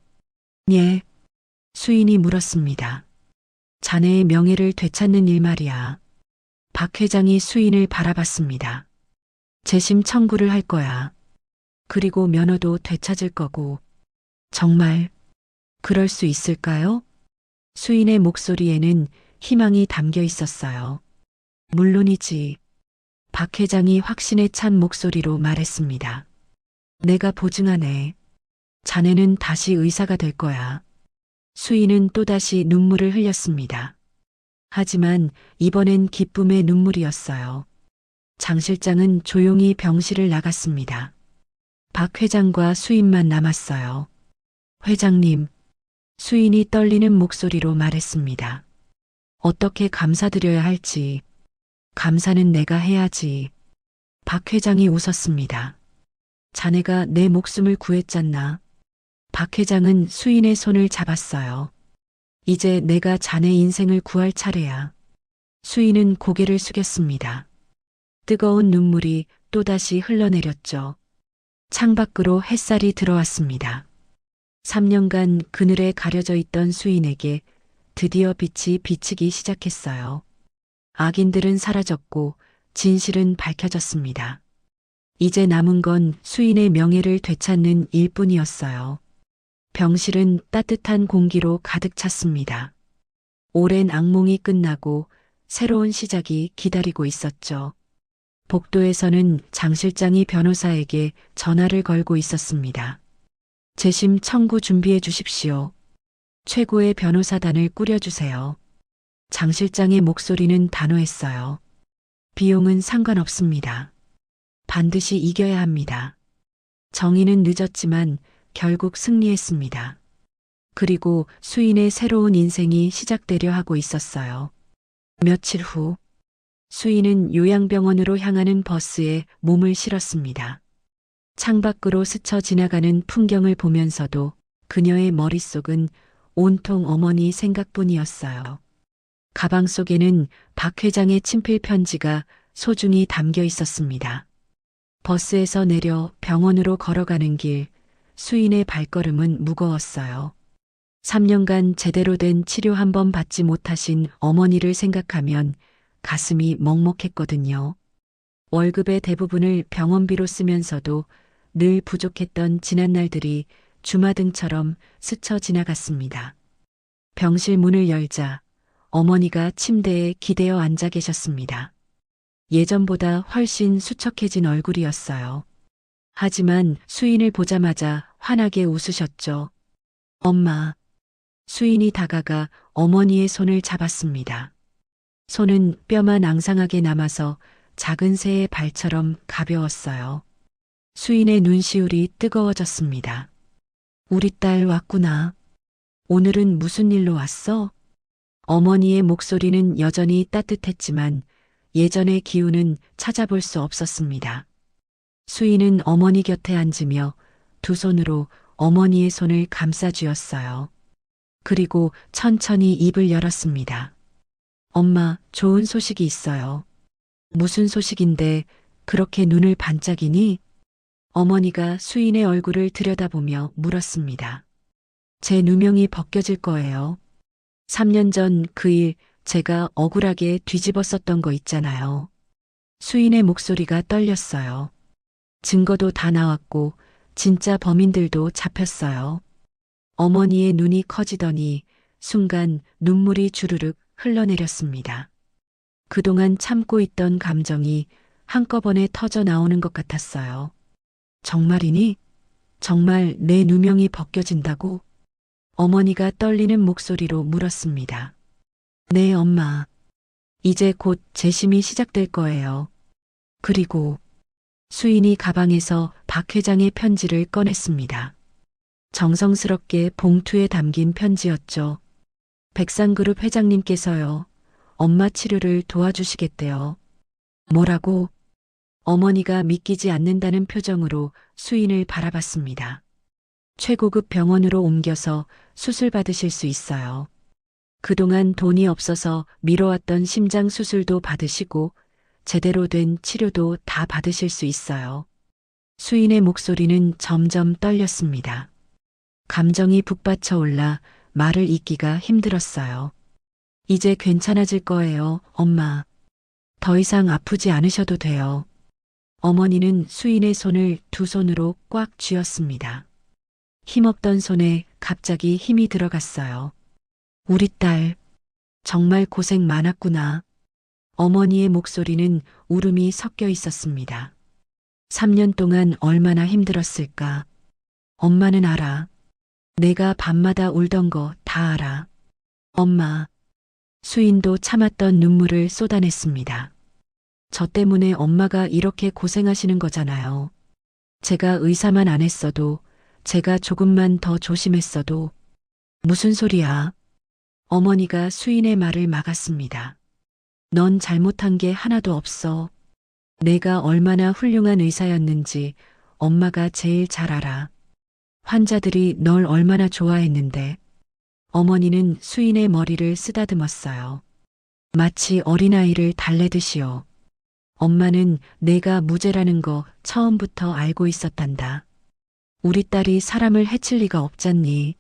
예. 수인이 물었습니다. 자네의 명예를 되찾는 일 말이야. 박 회장이 수인을 바라봤습니다. 재심 청구를 할 거야. 그리고 면허도 되찾을 거고. 정말 그럴 수 있을까요? 수인의 목소리에는 희망이 담겨 있었어요. 물론이지. 박 회장이 확신에 찬 목소리로 말했습니다. 내가 보증하네. 자네는 다시 의사가 될 거야. 수인은 또다시 눈물을 흘렸습니다. 하지만 이번엔 기쁨의 눈물이었어요. 장 실장은 조용히 병실을 나갔습니다. 박 회장과 수인만 남았어요. 회장님, 수인이 떨리는 목소리로 말했습니다. 어떻게 감사드려야 할지. 감사는 내가 해야지. 박 회장이 웃었습니다. 자네가 내 목숨을 구했잖나. 박 회장은 수인의 손을 잡았어요. 이제 내가 자네 인생을 구할 차례야. 수인은 고개를 숙였습니다. 뜨거운 눈물이 또다시 흘러내렸죠. 창밖으로 햇살이 들어왔습니다. 3년간 그늘에 가려져 있던 수인에게 드디어 빛이 비치기 시작했어요. 악인들은 사라졌고 진실은 밝혀졌습니다. 이제 남은 건 수인의 명예를 되찾는 일뿐이었어요. 병실은 따뜻한 공기로 가득 찼습니다. 오랜 악몽이 끝나고 새로운 시작이 기다리고 있었죠. 복도에서는 장 실장이 변호사에게 전화를 걸고 있었습니다. 재심 청구 준비해 주십시오. 최고의 변호사단을 꾸려주세요. 장 실장의 목소리는 단호했어요. 비용은 상관없습니다. 반드시 이겨야 합니다. 정의는 늦었지만 결국 승리했습니다. 그리고 수인의 새로운 인생이 시작되려 하고 있었어요. 며칠 후, 수인은 요양병원으로 향하는 버스에 몸을 실었습니다. 창밖으로 스쳐 지나가는 풍경을 보면서도 그녀의 머릿속은 온통 어머니 생각뿐이었어요. 가방 속에는 박 회장의 친필 편지가 소중히 담겨 있었습니다. 버스에서 내려 병원으로 걸어가는 길, 수인의 발걸음은 무거웠어요. 3년간 제대로 된 치료 한 번 받지 못하신 어머니를 생각하면 가슴이 먹먹했거든요. 월급의 대부분을 병원비로 쓰면서도 늘 부족했던 지난날들이 주마등처럼 스쳐 지나갔습니다. 병실 문을 열자 어머니가 침대에 기대어 앉아 계셨습니다. 예전보다 훨씬 수척해진 얼굴이었어요. 하지만 수인을 보자마자 환하게 웃으셨죠. 엄마. 수인이 다가가 어머니의 손을 잡았습니다. 손은 뼈만 앙상하게 남아서 작은 새의 발처럼 가벼웠어요. 수인의 눈시울이 뜨거워졌습니다. 우리 딸 왔구나. 오늘은 무슨 일로 왔어? 어머니의 목소리는 여전히 따뜻했지만 예전의 기운은 찾아볼 수 없었습니다. 수인은 어머니 곁에 앉으며 두 손으로 어머니의 손을 감싸쥐었어요. 그리고 천천히 입을 열었습니다. 엄마, 좋은 소식이 있어요. 무슨 소식인데 그렇게 눈을 반짝이니? 어머니가 수인의 얼굴을 들여다보며 물었습니다. 제 누명이 벗겨질 거예요. 3년 전 그 일 제가 억울하게 뒤집었었던 거 있잖아요. 수인의 목소리가 떨렸어요. 증거도 다 나왔고 진짜 범인들도 잡혔어요. 어머니의 눈이 커지더니 순간 눈물이 주르륵 흘러내렸습니다. 그동안 참고 있던 감정이 한꺼번에 터져 나오는 것 같았어요. 정말이니? 정말 내 누명이 벗겨진다고? 어머니가 떨리는 목소리로 물었습니다. 네, 엄마. 이제 곧 재심이 시작될 거예요. 그리고 수인이 가방에서 박 회장의 편지를 꺼냈습니다. 정성스럽게 봉투에 담긴 편지였죠. 백상그룹 회장님께서요. 엄마 치료를 도와주시겠대요. 뭐라고? 어머니가 믿기지 않는다는 표정으로 수인을 바라봤습니다. 최고급 병원으로 옮겨서 수술 받으실 수 있어요. 그동안 돈이 없어서 미뤄왔던 심장 수술도 받으시고 제대로 된 치료도 다 받으실 수 있어요. 수인의 목소리는 점점 떨렸습니다. 감정이 북받쳐 올라 말을 잇기가 힘들었어요. 이제 괜찮아질 거예요, 엄마. 더 이상 아프지 않으셔도 돼요. 어머니는 수인의 손을 두 손으로 꽉 쥐었습니다. 힘없던 손에 갑자기 힘이 들어갔어요. 우리 딸, 정말 고생 많았구나. 어머니의 목소리는 울음이 섞여 있었습니다. 3년 동안 얼마나 힘들었을까. 엄마는 알아. 내가 밤마다 울던 거 다 알아. 엄마. 수인도 참았던 눈물을 쏟아냈습니다. 저 때문에 엄마가 이렇게 고생하시는 거잖아요. 제가 의사만 안 했어도, 제가 조금만 더 조심했어도. 무슨 소리야? 어머니가 수인의 말을 막았습니다. 넌 잘못한 게 하나도 없어. 내가 얼마나 훌륭한 의사였는지 엄마가 제일 잘 알아. 환자들이 널 얼마나 좋아했는데. 어머니는 수인의 머리를 쓰다듬었어요. 마치 어린아이를 달래듯이요. 엄마는 내가 무죄라는 거 처음부터 알고 있었단다. 우리 딸이 사람을 해칠 리가 없잖니.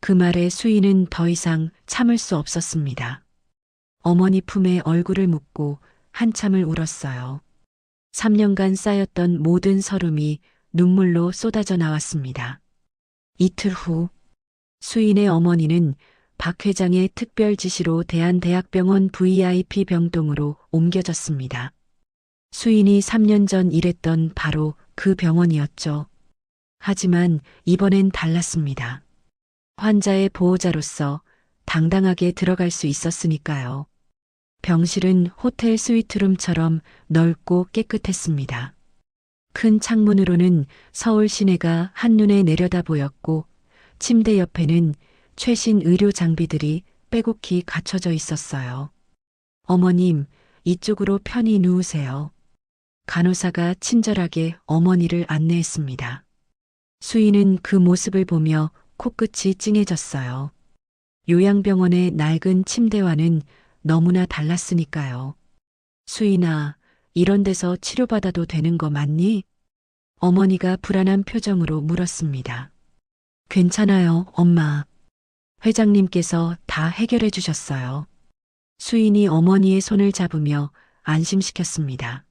그 말에 수인은 더 이상 참을 수 없었습니다. 어머니 품에 얼굴을 묻고 한참을 울었어요. 3년간 쌓였던 모든 서름이 눈물로 쏟아져 나왔습니다. 이틀 후 수인의 어머니는 박 회장의 특별 지시로 대한대학병원 VIP 병동으로 옮겨졌습니다. 수인이 3년 전 일했던 바로 그 병원이었죠. 하지만 이번엔 달랐습니다. 환자의 보호자로서 당당하게 들어갈 수 있었으니까요. 병실은 호텔 스위트룸처럼 넓고 깨끗했습니다. 큰 창문으로는 서울 시내가 한눈에 내려다 보였고 침대 옆에는 최신 의료 장비들이 빼곡히 갖춰져 있었어요. 어머님, 이쪽으로 편히 누우세요. 간호사가 친절하게 어머니를 안내했습니다. 수인은 그 모습을 보며 코끝이 찡해졌어요. 요양병원의 낡은 침대와는 너무나 달랐으니까요. 수인아, 이런 데서 치료받아도 되는 거 맞니? 어머니가 불안한 표정으로 물었습니다. 괜찮아요, 엄마. 회장님께서 다 해결해 주셨어요. 수인이 어머니의 손을 잡으며 안심시켰습니다.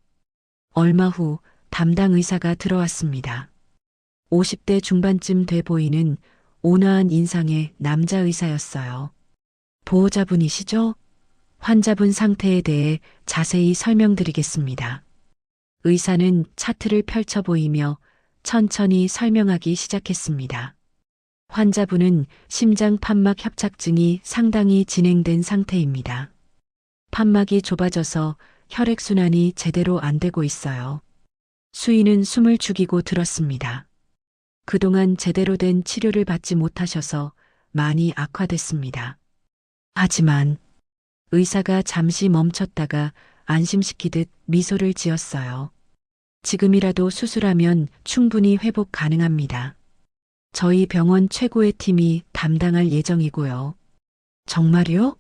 얼마 후 담당 의사가 들어왔습니다. 50대 중반쯤 돼 보이는 온화한 인상의 남자 의사였어요. 보호자분이시죠? 환자분 상태에 대해 자세히 설명드리겠습니다. 의사는 차트를 펼쳐 보이며 천천히 설명하기 시작했습니다. 환자분은 심장 판막 협착증이 상당히 진행된 상태입니다. 판막이 좁아져서 혈액순환이 제대로 안 되고 있어요. 수인은 숨을 죽이고 들었습니다. 그동안 제대로 된 치료를 받지 못하셔서 많이 악화됐습니다. 하지만 의사가 잠시 멈췄다가 안심시키듯 미소를 지었어요. 지금이라도 수술하면 충분히 회복 가능합니다. 저희 병원 최고의 팀이 담당할 예정이고요. 정말요?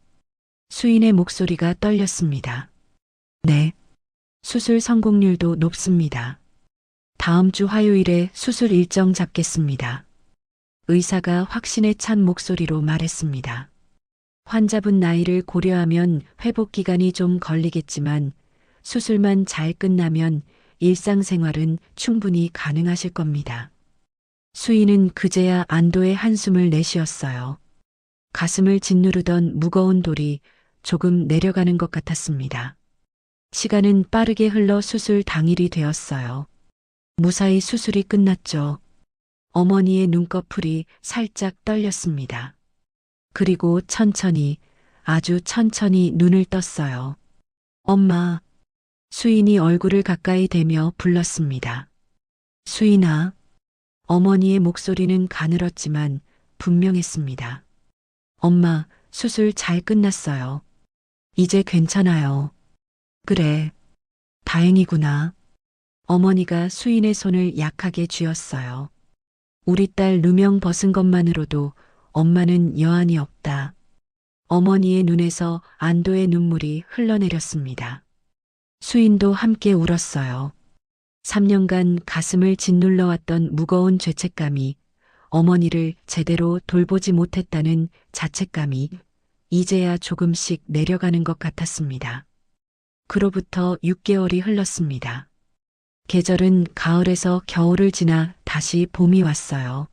수인의 목소리가 떨렸습니다. 네. 수술 성공률도 높습니다. 다음 주 화요일에 수술 일정 잡겠습니다. 의사가 확신에 찬 목소리로 말했습니다. 환자분 나이를 고려하면 회복 기간이 좀 걸리겠지만 수술만 잘 끝나면 일상생활은 충분히 가능하실 겁니다. 수인은 그제야 안도의 한숨을 내쉬었어요. 가슴을 짓누르던 무거운 돌이 조금 내려가는 것 같았습니다. 시간은 빠르게 흘러 수술 당일이 되었어요. 무사히 수술이 끝났죠. 어머니의 눈꺼풀이 살짝 떨렸습니다. 그리고 천천히, 아주 천천히 눈을 떴어요. 엄마. 수인이 얼굴을 가까이 대며 불렀습니다. 수인아. 어머니의 목소리는 가늘었지만 분명했습니다. 엄마, 수술 잘 끝났어요. 이제 괜찮아요. 그래. 다행이구나. 어머니가 수인의 손을 약하게 쥐었어요. 우리 딸 누명 벗은 것만으로도 엄마는 여한이 없다. 어머니의 눈에서 안도의 눈물이 흘러내렸습니다. 수인도 함께 울었어요. 3년간 가슴을 짓눌러왔던 무거운 죄책감이, 어머니를 제대로 돌보지 못했다는 자책감이 이제야 조금씩 내려가는 것 같았습니다. 그로부터 6개월이 흘렀습니다. 계절은 가을에서 겨울을 지나 다시 봄이 왔어요.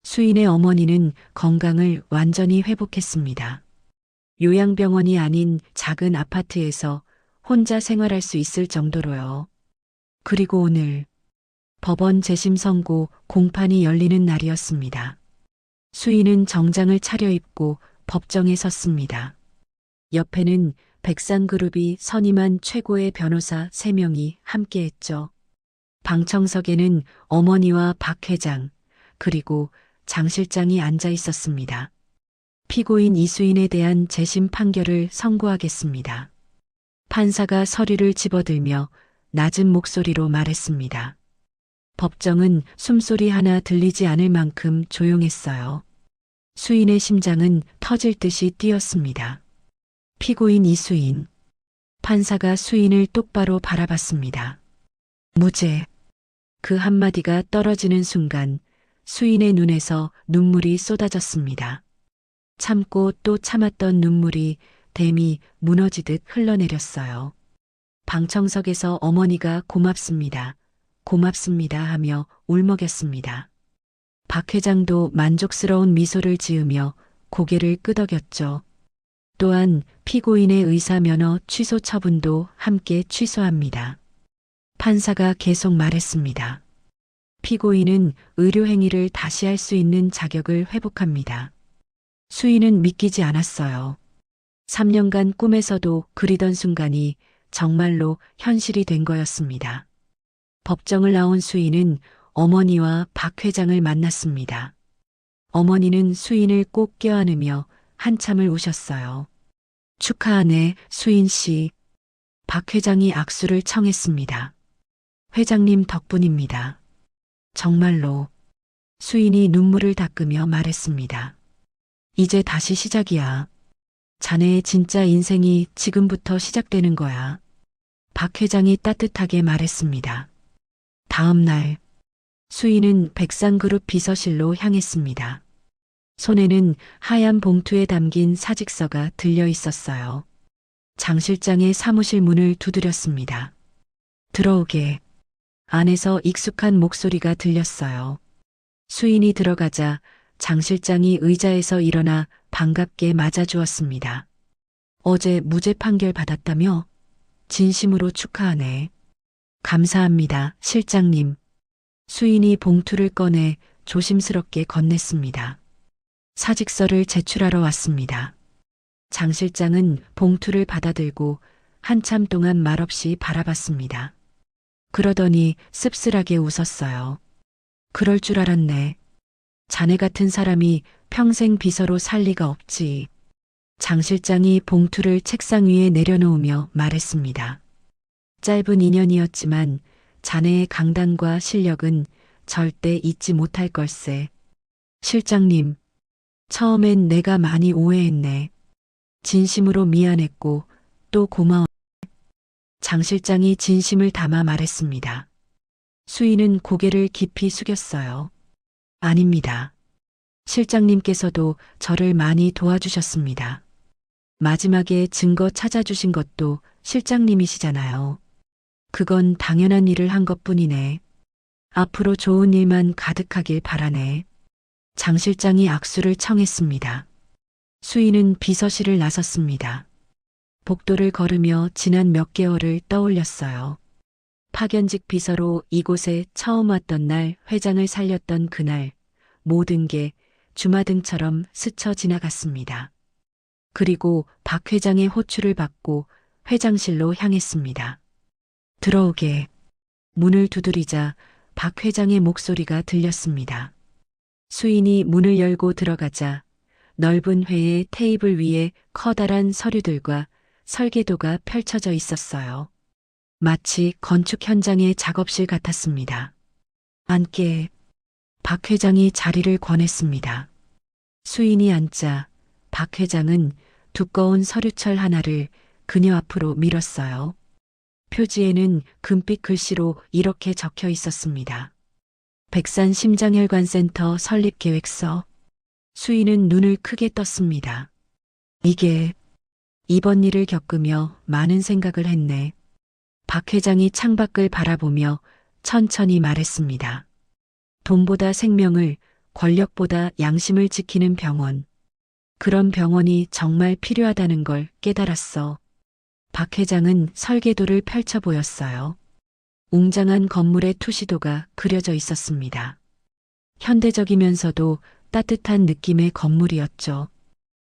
수인의 어머니는 건강을 완전히 회복했습니다. 요양병원이 아닌 작은 아파트에서 혼자 생활할 수 있을 정도로요. 그리고 오늘 법원 재심 선고 공판이 열리는 날이었습니다. 수인은 정장을 차려입고 법정에 섰습니다. 옆에는 백상그룹이 선임한 최고의 변호사 3명이 함께했죠. 방청석에는 어머니와 박 회장, 그리고 장 실장이 앉아 있었습니다. 피고인 이수인에 대한 재심 판결을 선고하겠습니다. 판사가 서류를 집어들며 낮은 목소리로 말했습니다. 법정은 숨소리 하나 들리지 않을 만큼 조용했어요. 수인의 심장은 터질 듯이 뛰었습니다. 피고인 이수인. 판사가 수인을 똑바로 바라봤습니다. 무죄. 그 한마디가 떨어지는 순간 수인의 눈에서 눈물이 쏟아졌습니다. 참고 또 참았던 눈물이 댐이 무너지듯 흘러내렸어요. 방청석에서 어머니가 고맙습니다. 고맙습니다 하며 울먹였습니다. 박 회장도 만족스러운 미소를 지으며 고개를 끄덕였죠. 또한 피고인의 의사 면허 취소 처분도 함께 취소합니다. 판사가 계속 말했습니다. 피고인은 의료행위를 다시 할 수 있는 자격을 회복합니다. 수인은 믿기지 않았어요. 3년간 꿈에서도 그리던 순간이 정말로 현실이 된 거였습니다. 법정을 나온 수인은 어머니와 박 회장을 만났습니다. 어머니는 수인을 꼭 껴안으며 한참을 우셨어요. 축하하네, 수인 씨. 박 회장이 악수를 청했습니다. 회장님 덕분입니다. 정말로. 수인이 눈물을 닦으며 말했습니다. 이제 다시 시작이야. 자네의 진짜 인생이 지금부터 시작되는 거야. 박 회장이 따뜻하게 말했습니다. 다음 날, 수인은 백상그룹 비서실로 향했습니다. 손에는 하얀 봉투에 담긴 사직서가 들려 있었어요. 장 실장의 사무실 문을 두드렸습니다. 들어오게. 안에서 익숙한 목소리가 들렸어요. 수인이 들어가자 장 실장이 의자에서 일어나 반갑게 맞아주었습니다. 어제 무죄 판결 받았다며? 진심으로 축하하네. 감사합니다, 실장님. 수인이 봉투를 꺼내 조심스럽게 건넸습니다. 사직서를 제출하러 왔습니다. 장 실장은 봉투를 받아들고 한참 동안 말없이 바라봤습니다. 그러더니 씁쓸하게 웃었어요. 그럴 줄 알았네. 자네 같은 사람이 평생 비서로 살 리가 없지. 장 실장이 봉투를 책상 위에 내려놓으며 말했습니다. 짧은 인연이었지만 자네의 강단과 실력은 절대 잊지 못할 걸세. 실장님, 처음엔 내가 많이 오해했네. 진심으로 미안했고 또 고마워. 장 실장이 진심을 담아 말했습니다. 수인은 고개를 깊이 숙였어요. 아닙니다. 실장님께서도 저를 많이 도와주셨습니다. 마지막에 증거 찾아주신 것도 실장님이시잖아요. 그건 당연한 일을 한 것뿐이네. 앞으로 좋은 일만 가득하길 바라네. 장 실장이 악수를 청했습니다. 수인은 비서실을 나섰습니다. 복도를 걸으며 지난 몇 개월을 떠올렸어요. 파견직 비서로 이곳에 처음 왔던 날, 회장을 살렸던 그날, 모든 게 주마등처럼 스쳐 지나갔습니다. 그리고 박 회장의 호출을 받고 회장실로 향했습니다. 들어오게. 문을 두드리자 박 회장의 목소리가 들렸습니다. 수인이 문을 열고 들어가자 넓은 회의 테이블 위에 커다란 서류들과 설계도가 펼쳐져 있었어요. 마치 건축 현장의 작업실 같았습니다. 앉게. 박 회장이 자리를 권했습니다. 수인이 앉자 박 회장은 두꺼운 서류철 하나를 그녀 앞으로 밀었어요. 표지에는 금빛 글씨로 이렇게 적혀 있었습니다. 백산 심장혈관센터 설립 계획서. 수인은 눈을 크게 떴습니다. 이게 이번 일을 겪으며 많은 생각을 했네. 박 회장이 창밖을 바라보며 천천히 말했습니다. 돈보다 생명을, 권력보다 양심을 지키는 병원. 그런 병원이 정말 필요하다는 걸 깨달았어. 박 회장은 설계도를 펼쳐 보였어요. 웅장한 건물의 투시도가 그려져 있었습니다. 현대적이면서도 따뜻한 느낌의 건물이었죠.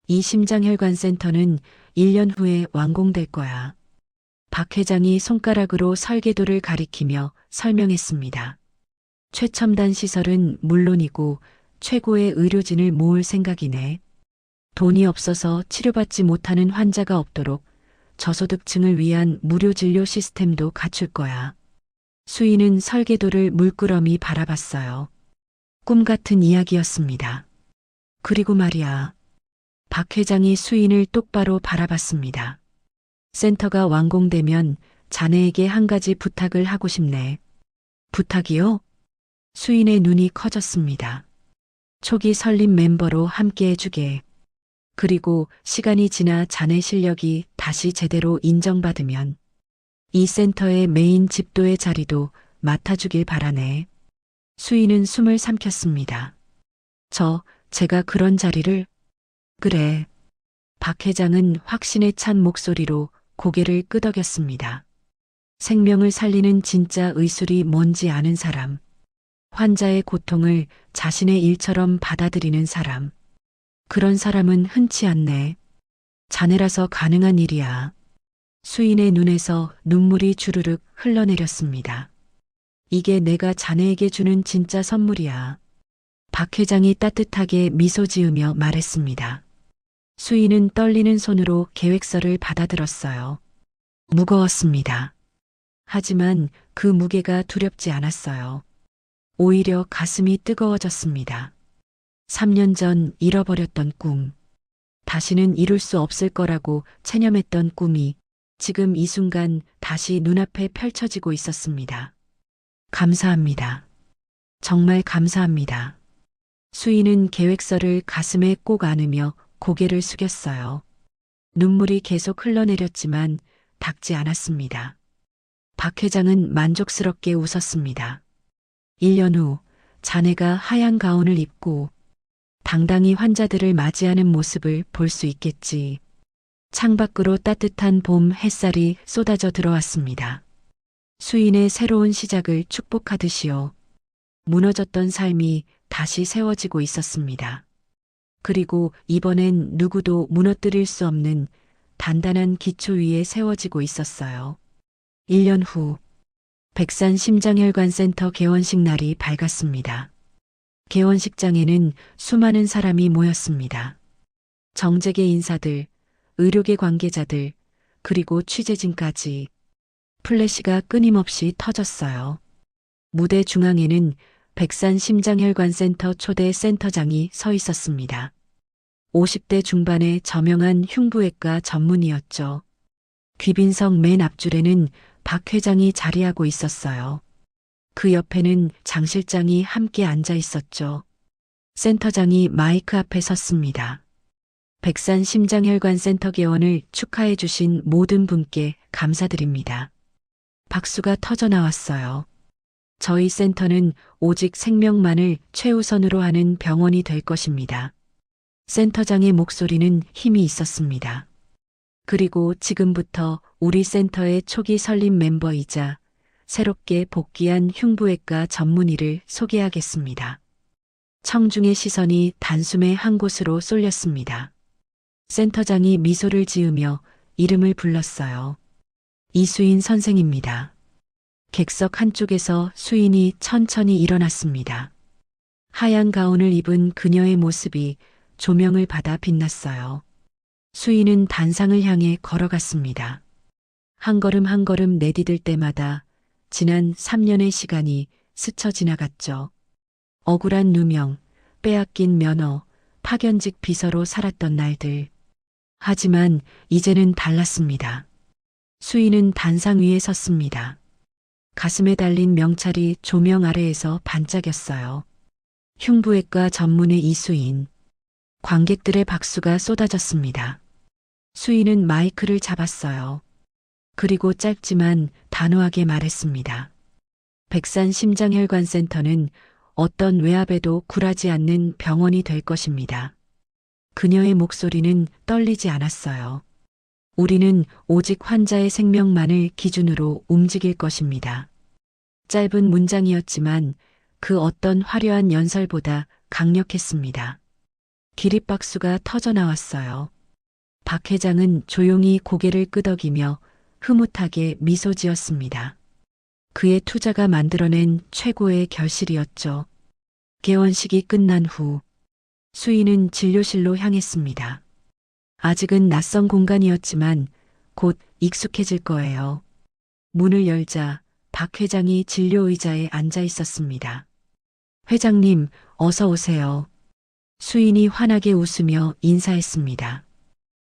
이 심장혈관센터는 1년 후에 완공될 거야. 박 회장이 손가락으로 설계도를 가리키며 설명했습니다. 최첨단 시설은 물론이고 최고의 의료진을 모을 생각이네. 돈이 없어서 치료받지 못하는 환자가 없도록 저소득층을 위한 무료 진료 시스템도 갖출 거야. 수인은 설계도를 물끄러미 바라봤어요. 꿈 같은 이야기였습니다. 그리고 말이야. 박 회장이 수인을 똑바로 바라봤습니다. 센터가 완공되면 자네에게 한 가지 부탁을 하고 싶네. 부탁이요? 수인의 눈이 커졌습니다. 초기 설립 멤버로 함께 해주게. 그리고 시간이 지나 자네 실력이 다시 제대로 인정받으면 이 센터의 메인 집도의 자리도 맡아주길 바라네. 수인은 숨을 삼켰습니다. 제가 그런 자리를? 그래. 박 회장은 확신에 찬 목소리로 고개를 끄덕였습니다. 생명을 살리는 진짜 의술이 뭔지 아는 사람. 환자의 고통을 자신의 일처럼 받아들이는 사람. 그런 사람은 흔치 않네. 자네라서 가능한 일이야. 수인의 눈에서 눈물이 주르륵 흘러내렸습니다. 이게 내가 자네에게 주는 진짜 선물이야. 박 회장이 따뜻하게 미소 지으며 말했습니다. 수인은 떨리는 손으로 계획서를 받아들었어요. 무거웠습니다. 하지만 그 무게가 두렵지 않았어요. 오히려 가슴이 뜨거워졌습니다. 3년 전 잃어버렸던 꿈. 다시는 이룰 수 없을 거라고 체념했던 꿈이 지금 이 순간 다시 눈앞에 펼쳐지고 있었습니다. 감사합니다. 정말 감사합니다. 수인은 계획서를 가슴에 꼭 안으며 고개를 숙였어요. 눈물이 계속 흘러내렸지만 닦지 않았습니다. 박 회장은 만족스럽게 웃었습니다. 1년 후 자네가 하얀 가운을 입고 당당히 환자들을 맞이하는 모습을 볼 수 있겠지. 창밖으로 따뜻한 봄 햇살이 쏟아져 들어왔습니다. 수인의 새로운 시작을 축복하듯이요. 무너졌던 삶이 다시 세워지고 있었습니다. 그리고 이번엔 누구도 무너뜨릴 수 없는 단단한 기초 위에 세워지고 있었어요. 1년 후 백산 심장혈관센터 개원식 날이 밝았습니다. 개원식장에는 수많은 사람이 모였습니다. 정재계 인사들, 의료계 관계자들, 그리고 취재진까지. 플래시가 끊임없이 터졌어요. 무대 중앙에는 백산 심장혈관센터 초대 센터장이 서 있었습니다. 50대 중반의 저명한 흉부외과 전문의였죠. 귀빈석 맨 앞줄에는 박 회장이 자리하고 있었어요. 그 옆에는 장 실장이 함께 앉아 있었죠. 센터장이 마이크 앞에 섰습니다. 백산 심장혈관센터 개원을 축하해 주신 모든 분께 감사드립니다. 박수가 터져 나왔어요. 저희 센터는 오직 생명만을 최우선으로 하는 병원이 될 것입니다. 센터장의 목소리는 힘이 있었습니다. 그리고 지금부터 우리 센터의 초기 설립 멤버이자 새롭게 복귀한 흉부외과 전문의를 소개하겠습니다. 청중의 시선이 단숨에 한 곳으로 쏠렸습니다. 센터장이 미소를 지으며 이름을 불렀어요. 이수인 선생입니다. 객석 한쪽에서 수인이 천천히 일어났습니다. 하얀 가운을 입은 그녀의 모습이 조명을 받아 빛났어요. 수인은 단상을 향해 걸어갔습니다. 한 걸음 한 걸음 내디딜 때마다 지난 3년의 시간이 스쳐 지나갔죠. 억울한 누명, 빼앗긴 면허, 파견직 비서로 살았던 날들. 하지만 이제는 달랐습니다. 수인은 단상 위에 섰습니다. 가슴에 달린 명찰이 조명 아래에서 반짝였어요. 흉부외과 전문의 이수인. 관객들의 박수가 쏟아졌습니다. 수인은 마이크를 잡았어요. 그리고 짧지만 단호하게 말했습니다. 백산 심장혈관센터는 어떤 외압에도 굴하지 않는 병원이 될 것입니다. 그녀의 목소리는 떨리지 않았어요. 우리는 오직 환자의 생명만을 기준으로 움직일 것입니다. 짧은 문장이었지만 그 어떤 화려한 연설보다 강력했습니다. 기립박수가 터져 나왔어요. 박 회장은 조용히 고개를 끄덕이며 흐뭇하게 미소 지었습니다. 그의 투자가 만들어낸 최고의 결실이었죠. 개원식이 끝난 후 수인은 진료실로 향했습니다. 아직은 낯선 공간이었지만 곧 익숙해질 거예요. 문을 열자 박 회장이 진료 의자에 앉아 있었습니다. 회장님, 어서 오세요. 수인이 환하게 웃으며 인사했습니다.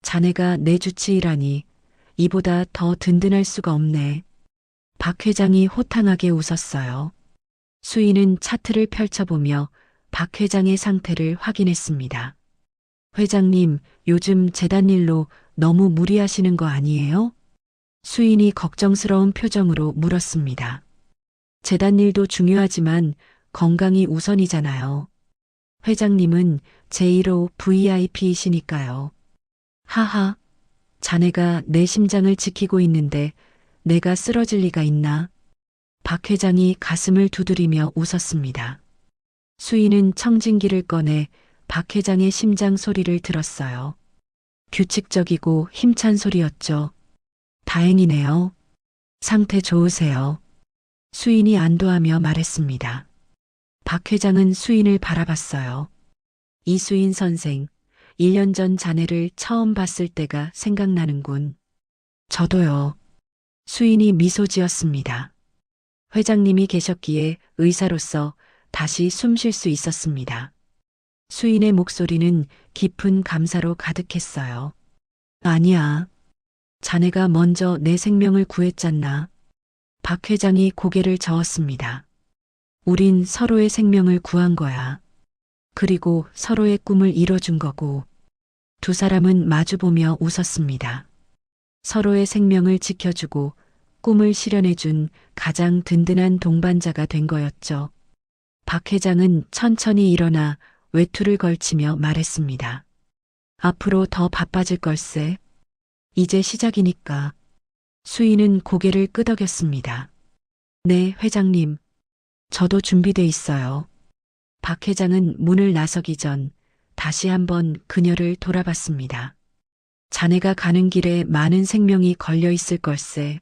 자네가 내 주치의라니 이보다 더 든든할 수가 없네. 박 회장이 호탕하게 웃었어요. 수인은 차트를 펼쳐보며 박 회장의 상태를 확인했습니다. 회장님, 요즘 재단 일로 너무 무리하시는 거 아니에요? 수인이 걱정스러운 표정으로 물었습니다. 재단 일도 중요하지만 건강이 우선이잖아요. 회장님은 제1호 VIP이시니까요. 하하, 자네가 내 심장을 지키고 있는데 내가 쓰러질 리가 있나? 박 회장이 가슴을 두드리며 웃었습니다. 수인은 청진기를 꺼내 박 회장의 심장 소리를 들었어요. 규칙적이고 힘찬 소리였죠. 다행이네요. 상태 좋으세요. 수인이 안도하며 말했습니다. 박 회장은 수인을 바라봤어요. 이수인 선생, 1년 전 자네를 처음 봤을 때가 생각나는군. 저도요. 수인이 미소 지었습니다. 회장님이 계셨기에 의사로서 다시 숨 쉴 수 있었습니다. 수인의 목소리는 깊은 감사로 가득했어요. 아니야. 자네가 먼저 내 생명을 구했잖나. 박 회장이 고개를 저었습니다. 우린 서로의 생명을 구한 거야. 그리고 서로의 꿈을 이뤄준 거고. 두 사람은 마주보며 웃었습니다. 서로의 생명을 지켜주고 꿈을 실현해준 가장 든든한 동반자가 된 거였죠. 박 회장은 천천히 일어나 외투를 걸치며 말했습니다. 앞으로 더 바빠질 걸세. 이제 시작이니까. 수인은 고개를 끄덕였습니다. 네, 회장님. 저도 준비돼 있어요. 박 회장은 문을 나서기 전 다시 한번 그녀를 돌아봤습니다. 자네가 가는 길에 많은 생명이 걸려 있을 걸세.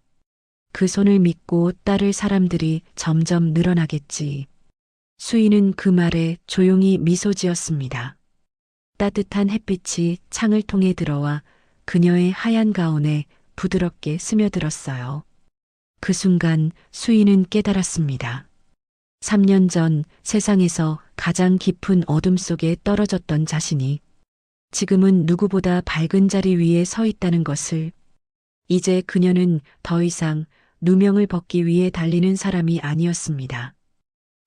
그 손을 믿고 따를 사람들이 점점 늘어나겠지. 수인은 그 말에 조용히 미소 지었습니다. 따뜻한 햇빛이 창을 통해 들어와 그녀의 하얀 가운에 부드럽게 스며들었어요. 그 순간 수인은 깨달았습니다. 3년 전 세상에서 가장 깊은 어둠 속에 떨어졌던 자신이 지금은 누구보다 밝은 자리 위에 서 있다는 것을. 이제 그녀는 더 이상 누명을 벗기 위해 달리는 사람이 아니었습니다.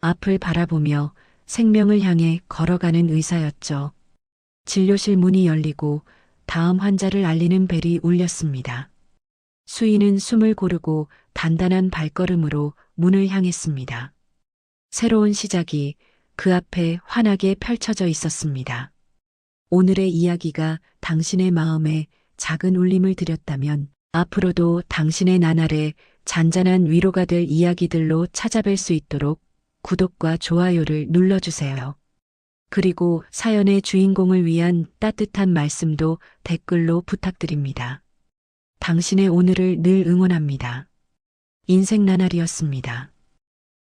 앞을 바라보며 생명을 향해 걸어가는 의사였죠. 진료실 문이 열리고 다음 환자를 알리는 벨이 울렸습니다. 수인은 숨을 고르고 단단한 발걸음으로 문을 향했습니다. 새로운 시작이 그 앞에 환하게 펼쳐져 있었습니다. 오늘의 이야기가 당신의 마음에 작은 울림을 드렸다면 앞으로도 당신의 나날에 잔잔한 위로가 될 이야기들로 찾아뵐 수 있도록 구독과 좋아요를 눌러주세요. 그리고 사연의 주인공을 위한 따뜻한 말씀도 댓글로 부탁드립니다. 당신의 오늘을 늘 응원합니다. 인생 나날이었습니다.